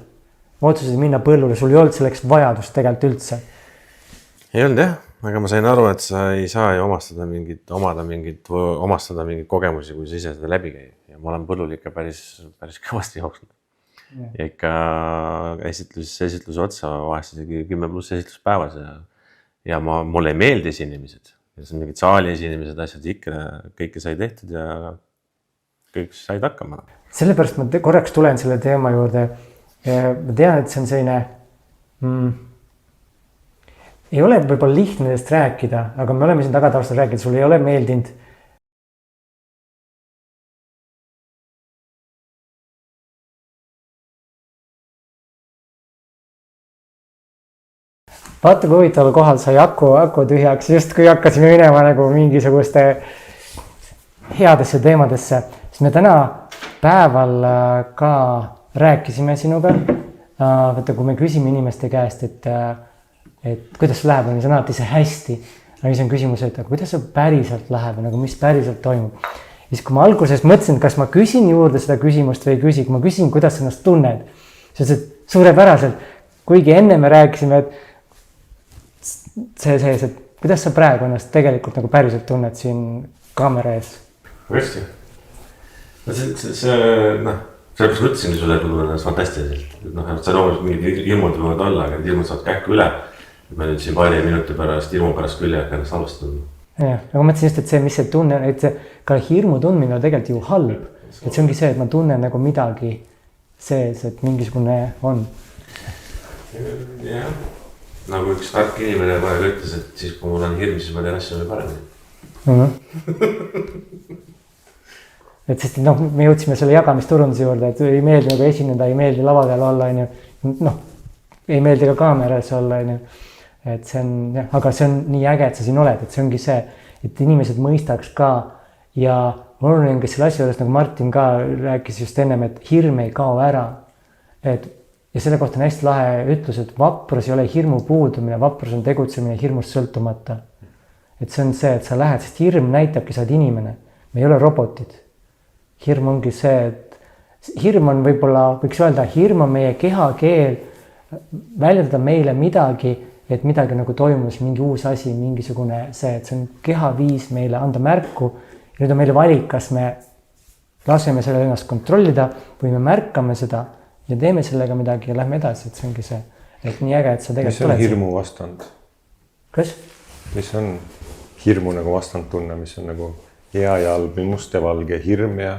Otsusid minna põllule, sul ei olnud selleks vajadust tegelikult üldse. Ei olnud jah, aga ma sain aru, et sa ei saa ju omastada mingit kogemusi, kui sa ise seda läbi käi. Ja ma olen põllul ikka päris kõvasti jooksnud. Ja ikka esitluse otsa vahest isegi 10+ esitluspäevas ja mulle ei meeldis inimesed. Ja see on mingid saali esinemised, asjad ikka, kõike sai tehtud ja kõik said hakkama. Sellepärast ma korraks tulen selle teema juurde. Ma tean, et see on selline, ei ole võib-olla lihtne nendest rääkida, aga me oleme siin tagataustal rääkida, sul ei ole meeldinud. Vaata, kui huvitaval kohal sai aku tühjaks, just kui hakkasime minema nagu mingisuguste headesse teemadesse, siis me täna päeval ka rääkisime sinuga. Vaata, kui me küsime inimeste käest, et kuidas läheb, siis on alati see hästi. Aga siis on küsimus, et kuidas see päriselt läheb, nagu mis päriselt toimub. Siis kui ma alguses mõtlesin, kas ma küsin juurde seda küsimust või ei küsi, kui ma küsin, kuidas sa ennast tunned, siis suurepäraselt, kuigi enne me rääkisime, et et kuidas sa praegu ennast tegelikult nagu päriselt tunned siin kaamera ees? Hästi. Sellepärast mõtlesingi sulle, et ma tunnen ennast fantastiliselt. See loomulikult mingid hirmud võivad olla, aga need hirmud saavad kähku üle. Ma nüüd siin paari minuti pärast hirmu pärast küll jääb ennast alustada. Jah, aga mõtlesin just, et see, mis see tunne, et ka hirmu tundmine on tegelikult ju halb. Et see ongi see, et ma tunnen nagu midagi sees, et mingisugune on. Jah. Nagu üks tark inimene praegu ütles, et siis kui mul on hirm, siis ma teen asju paremini. Et sest me jõudsime selle jagamisturunduse juurde, et ei meeldi nagu esineda, ei meeldi lava peal olla, ei meeldi ka kaameras olla. Et see on, aga see on nii äge, et sa siin oled, et see ongi see, et inimesed mõistaks ka ja oluline on, kes selle asja juures, nagu Martin ka rääkis just ennem, et hirm ei kao ära. Ja selle kohta on hästi lahe ütlus, et vaprus ei ole hirmu puudumine, vaprus on tegutsemine hirmust sõltumata. Et see on see, et sa lähed, sest hirm näitabki, sa oled inimene. Me ei ole robotid. Hirm ongi see, et hirm on võib-olla, võiks öelda, hirm on meie kehakeel väljendada meile midagi, et midagi nagu toimus, mingi uus asi, mingisugune see, et see on kehaviis meile anda märku. Ja nüüd on meile valik, kas me laseme selle ennast kontrollida või me märkame seda ja teeme sellega midagi ja lähme edasi, et see ongi see, et nii äge, et sa tegelikult oled. Mis on hirmu vastand? Kas? Mis on hirmu nagu vastand tunne, mis on nagu hea ja halb, must ja valge, hirm ja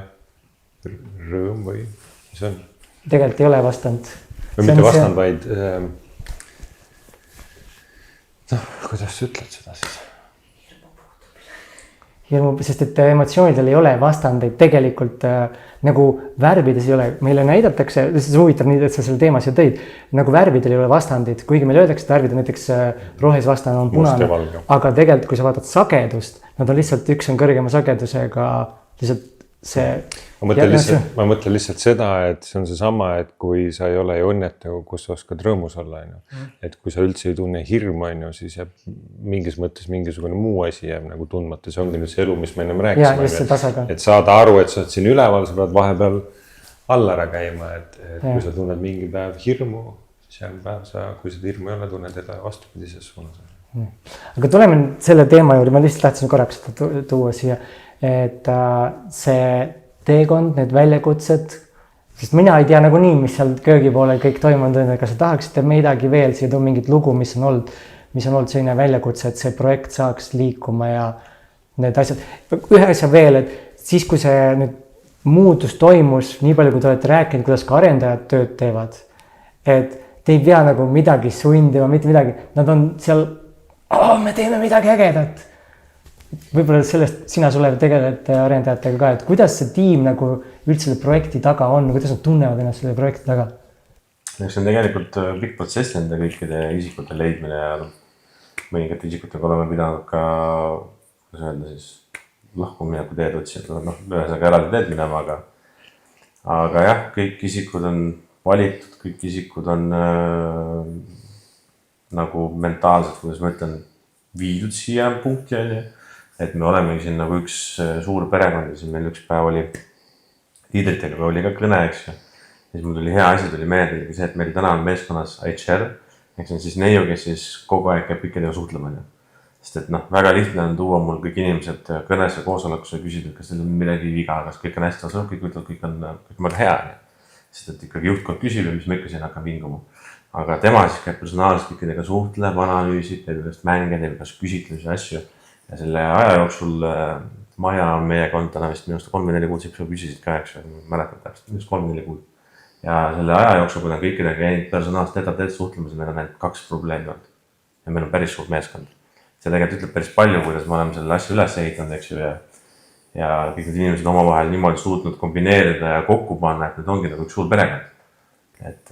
rõõm või mis on? Tegelikult ei ole vastand. Või mitte vastand, vaid kuidas sa ütled seda siis? Hirmu, sest et emotsioonidel ei ole vastandeid tegelikult nagu värvides ei ole. Meile näidatakse, see huvitav nii, et sa selle teema siia tõid, nagu värvidel ei ole vastandid, kuigi meil öeldakse, et värvid on näiteks rohes vastane on punane, aga tegelikult kui sa vaatad sagedust, nad on lihtsalt, üks on kõrgema sagedusega, lihtsalt see. Ma mõtlen lihtsalt seda, et see on seesama, et kui sa ei ole õnnetu, kus sa oskad rõõmus olla, et kui sa üldse ei tunne hirmu, siis jääb mingis mõttes mingisugune muu asi jääb nagu tundmata. See ongi nüüd see elu, mis me ennem rääkisime, et saada aru, et sa oled siin üleval, sa pead vahepeal alla ära käima, et kui sa tunned mingi päev hirmu, siis järgmine päev kui seda hirmu ei ole, tunned teda vastupidises suunas. Aga tuleme selle teema juurde, ma lihtsalt tahtsin korraks seda tuua siia, et see teekond, need väljakutsed, sest mina ei tea nagunii, mis seal köögi poole kõik toimunud on, kas sa tahaksite midagi veel, siia tuua mingit lugu, mis on olnud selline väljakutse, et see projekt saaks liikuma ja need asjad. Ühe asja veel, et siis kui see nüüd muutus toimus, nii palju kui te olete rääkinud, kuidas ka arendajad tööd teevad, et te ei pea nagu midagi sundima, mitte midagi, nad on seal, me teeme midagi ägedat. Võib-olla sellest sina Sulev tegeled arendajatega ka, et kuidas see tiim nagu üldse selle projekti taga on, kuidas nad tunnevad ennast selle projekti taga? See on tegelikult pikk protsess nende kõikide isikute leidmine ja mõningate isikutega oleme pidanud ka, kuidas öelda siis, lahkumineku teed otsida, ühesõnaga eraldi teed minema, aga jah, kõik isikud on valitud, kõik isikud on nagu mentaalselt, kuidas ma ütlen, viidud siia punkti oli. Et me olemegi siin nagu üks suur perekond ja siin meil üks päev oli liidritega oli ka kõne, eks ju. Ja siis mul tuli hea asi, tuli meelde see, et meil täna on meeskonnas HR, eks on siis neiu, kes siis kogu aeg käib kõikidega suhtlema. Sest et väga lihtne on tuua mul kõik inimesed kõnesse koosolekusse ja küsida, kas teil on midagi viga, kas kõik on hästi, kõik on väga hea. Sest et ikkagi juhtkond küsib ja mis ma ikka siin hakkan vinguma. Aga tema siis käib personaalselt kõikidega suhtleb, analüüsib, teeb ühest mänge, teeb kas küsitlusi asju. Ja selle aja jooksul Maja on meie kontana vist minu arust 3-4 kuud, sa küsisid ka, eks ju, mäletan täpselt, minu arust 3-4 kuud. Ja selle aja jooksul, kui ta kõikidega käinud personaalselt teed suhtlemas, meil on ainult 2 probleemi olnud. Ja meil on päris suur meeskond. See tegelikult ütleb päris palju, kuidas me oleme selle asja üles ehitanud, eks ju, ja kõik need inimesed omavahel niimoodi suutnud kombineerida ja kokku panna, et need ongi nagu üks suur perekond. Et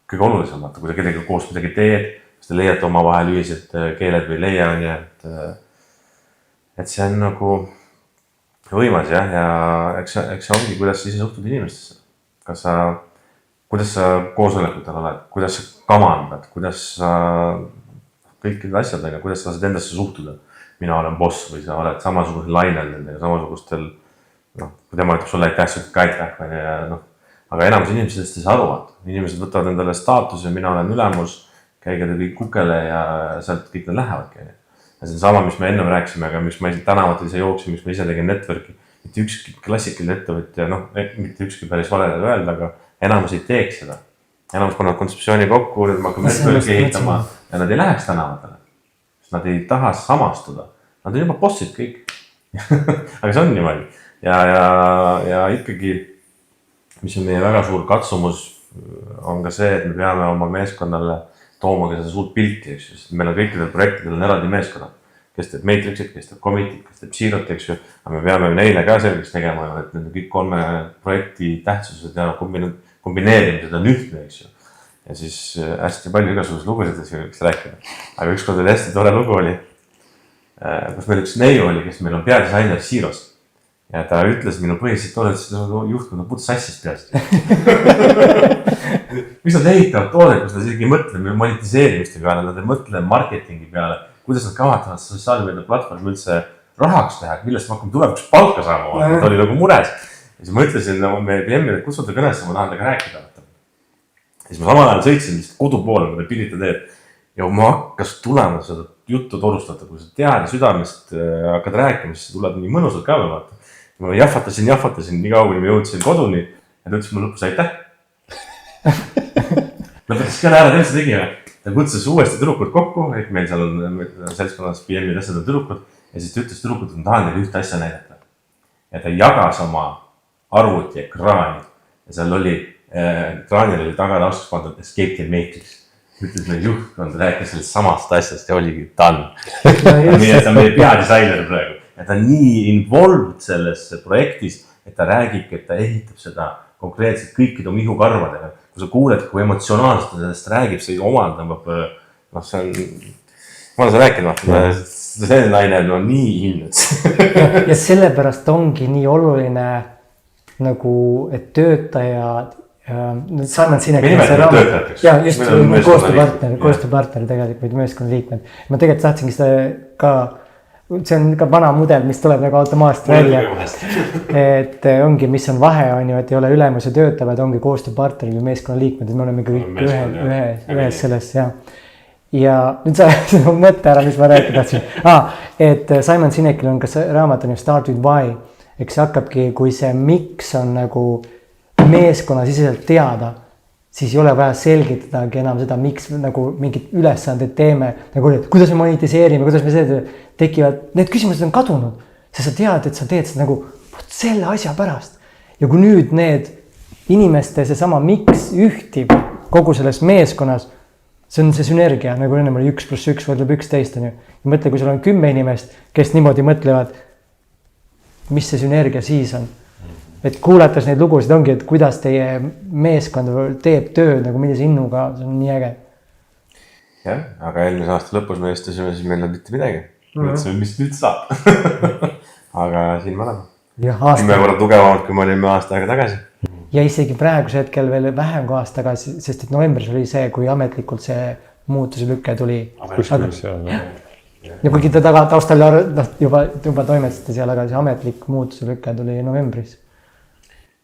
kõige olulisem, kui sa kedagi koos midagi teed, kas te leiate omavahel ühised keeled või leia, et see on nagu võimas jah, ja eks see ongi, kuidas sa ise suhtud inimestesse. Kuidas sa koosolekutel oled, kuidas sa kamandad, kuidas sa kõikide asjadega, kuidas sa saad endasse suhtuda. Mina olen boss või sa oled samasugusel lainel nendega, samasugustel, kui tema ütleb sulle aitäh, sa ütled ka aitäh, ja aga enamus inimesest ei saa aru, inimesed võtavad endale staatuse, mina olen ülemus, käige te kõik kukele ja sealt kõik nad lähevadki. Ja see on sama, mis me enne rääkisime, aga miks ma tänavatel ise jooksin, miks ma ise tegin networki, mitte ükski klassikaline ettevõtja, mitte ükski päris valedega öelda, aga enamus ei teeks seda. Enamus pannud kontseptsiooni kokku, nüüd ma hakkame networki ehitama ja nad ei läheks tänavatele. Nad ei taha samastuda, nad on juba bossid kõik. Aga see on niimoodi. Ja ikkagi, mis on meie väga suur katsumus, on ka see, et me peame oma meeskonnale tooma ka seda suurt pilti, eks ju, sest meil on kõikidel projektidel on eraldi meeskonnad, kes teeb Matrixit, kes teeb Commitit, kes teeb Zerot, eks ju, aga me peame neile ka selgeks tegema, et need kõik 3 projekti tähtsused ja kombineerimised on ühtne, eks ju. Ja siis hästi palju igasugused lugusid, võiks rääkida. Aga ükskord oli hästi tore lugu oli, kus meil üks neiu oli, kes meil on peadisainer Zerost. Ja ta ütles minu põhiliselt toodet, et seda juhtkond on puht sassis peast. Miks nad ehitavad toodet, kus nad isegi ei mõtle monetiseerimiste peale, nad ei mõtle marketingi peale, kuidas nad kavatavad sotsiaalmeedia platvormi üldse rahaks teha, millest me hakkame tulevikus palka saama, ta oli nagu mures. Ja siis ma ütlesin meie PM-ile, et kutsuda kõnesse, ma tahan temaga rääkida. Ja siis ma samal ajal sõitsin lihtsalt kodu poole, kui ta pilita teeb. Ja ma hakkas tulema seda juttu torustada, kui sa tead ja südamest hakkad rääkima, siis tuleb nii mõnusalt ka vaata. Ma jahvatasin nii kaua, kui ma jõudsin koduni ja ta ütles mulle lõpus aitäh. Lõpetas ka ära, teil see tegime. Ta kutsus uuesti tüdrukud kokku, et meil seal on seltskonnas PM-i tõstada tüdrukud ja siis ta ütles tüdrukud, et ma tahan teile ühte asja näidata. Ja ta jagas oma arvuti ekraani ja seal oli, ekraanil oli taga taustas pandud Escape the Matrix. Ütles meil juhtkond, rääkis sellest samast asjast ja oligi done. Nii et ta on meie peadisainer praegu. Ja ta on nii involved selles projektis, et ta räägib, et ta ehitab seda konkreetselt kõikide oma ihukarvadega. Kui sa kuuled, kui emotsionaalselt sellest räägib, see omandab, see on, ma olen seda rääkinud, see naine on nii hinnud. Ja sellepärast ongi nii oluline, nagu, et töötajad, Simon Sinek, ja just koostööpartner tegelikult, või meeskonna liikmed. Ma tegelikult tahtsingi seda ka, see on ka vana mudel, mis tuleb nagu automaatselt välja, et ongi, mis on vahe, on ju, et ei ole ülemus ja töötavad, ongi koostööpartnerid või meeskonna liikmed, et me oleme kõik ühes selles, ja nüüd sa mõtte ära, mis ma rääkida tahtsin. Et Simon Sinekil on ka raamat on ju Start with Why, eks hakkabki, kui see miks on nagu meeskonna siseselt teada, siis ei ole vaja selgitadagi enam seda, miks nagu mingid ülesanded teeme, nagu kuidas me monetiseerime, kuidas me seda tekivad, need küsimused on kadunud, sest sa tead, et sa teed seda nagu selle asja pärast. Ja kui nüüd need inimeste seesama miks ühtib kogu selles meeskonnas, see on see sünergia, nagu enne oli 1+1 võrdub 11 on ju. Ja mõtle, kui sul on 10 inimest, kes niimoodi mõtlevad, mis see sünergia siis on. Et kuulates neid lugusid ongi, et kuidas teie meeskond teeb tööd, nagu millise innuga, see on nii äge. Jah, aga eelmise aasta lõpus me istusime, siis meil on mitte midagi. Mõtlesime, mis nüüd saab. Aga siin me oleme. Me oleme tugevamad, kui me olime aasta aega tagasi. Ja isegi praeguse hetkel veel vähem kui aasta tagasi, sest et novembris oli see, kui ametlikult see muutuse lükke tuli. Ja kuigi ta taustal juba toimetasite seal, aga see ametlik muutuse lükke tuli novembris.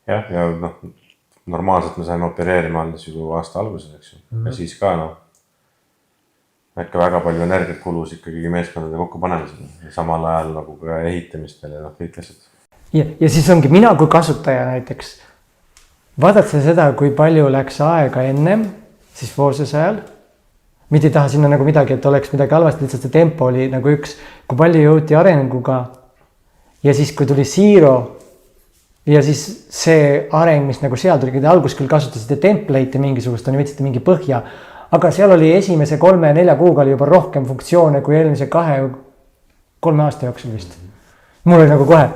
Ja normaalselt me saime opereerima alles ju aasta alguses, eks ju. Ja siis ka äkki väga palju energiat kulus ikkagi meeskondade kokku panemisele. Samal ajal nagu ka ehitamistele ja kõik asjad. Ja siis ongi mina kui kasutaja näiteks. Vaadata seda, kui palju läks aega ennem, siis Forces ajal. Mitte ei taha sinna nagu midagi, et oleks midagi halvasti, lihtsalt see tempo oli nagu üks, kui palju jõuti arenguga ja siis, kui tuli Zero ja siis see areng, mis nagu seal tuli, alguses küll kasutasite template'e mingisugust, on ju võtsite mingi põhja, aga seal oli esimese 3-4 kuuga oli juba rohkem funktsioone kui eelmise 2-3 aasta jooksul vist. Mul oli nagu kohe,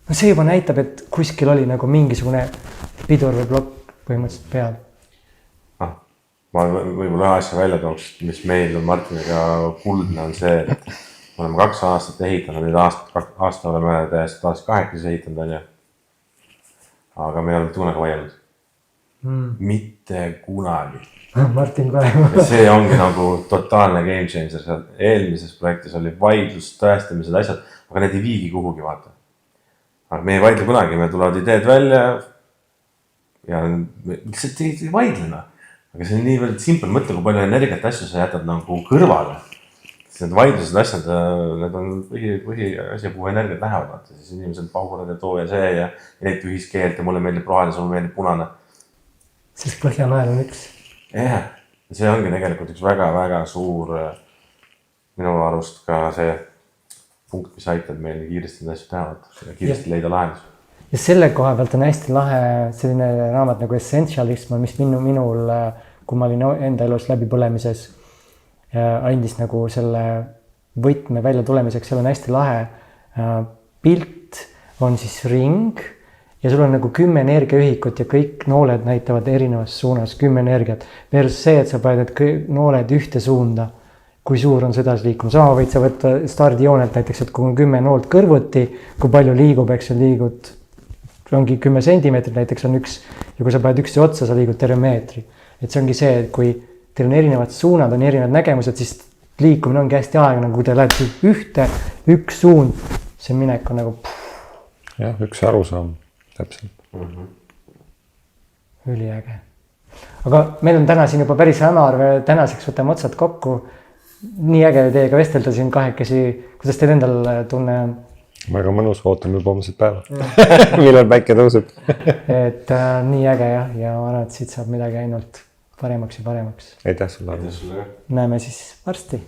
no see juba näitab, et kuskil oli nagu mingisugune pidur või plokk põhimõtteliselt peal. Ma võib-olla ühe asja välja tooks, mis meil on Martiniga kuldne on see, et me oleme 2 aastat ehitanud, nüüd aasta oleme täiesti taas 8 ehitanud, on ju. Aga me ei ole kunagi vaielnud. Mitte kunagi. Martin Kalev. See ongi nagu totaalne game changer. Eelmises projektis oli vaidlus, tõestamised, asjad, aga need ei viigi kuhugi vaata. Aga me ei vaidle kunagi, me tulevad ideed välja ja lihtsalt ei vaidlena. Aga see on nii veel simple, mõtle, kui palju energiat asju sa jätad nagu kõrvale. Need vaidlused asjad, need on põhi asja, kuhu energiat lähevad. Siis inimesed pauguvad ja too ja see ja neid ühiskeelt ja mulle meeldib roheline, sulle meeldib punane. Sest Põhjamaal on üks. Jah, see ongi tegelikult üks väga-väga suur minu arust ka see punkt, mis aitab meil kiiresti need asju teha ja kiiresti leida lahendus. Ja selle koha pealt on hästi lahe selline raamat nagu Essentialism, mis minul, kui ma olin enda elus läbipõlemises, andis nagu selle võtme välja tulemiseks, seal on hästi lahe pilt, on siis ring ja sul on nagu 10 energiaühikut ja kõik nooled näitavad erinevas suunas 10 energiat. Versus see, et sa paned need nooled ühte suunda, kui suur on seda liikuma. Sama võid sa võtta stardijoonelt näiteks, et kui on 10 noolt kõrvuti, kui palju liigub, eks sa liigud ongi 10 sentimeetrit näiteks on üks ja kui sa paned ükste otsa, sa liigud terve meetri. Et see ongi see, et kui teil on erinevad suunad, on erinevad nägemused, siis liikumine ongi hästi aeglane, kui te lähed üks suund, see minek on nagu jah, üks arusaam, täpselt. Üliäge. Aga meil on täna siin juba päris hämar, tänaseks võtame otsad kokku. Nii äge teiega vestelda siin kahekesi, kuidas teil endal tunne on? Väga mõnus, ootan juba homset päeva. Millal päike tõuseb. Et nii äge ja ma arvan, et siit saab midagi ainult paremaks ja paremaks. Aitäh sulle. Näeme siis varsti.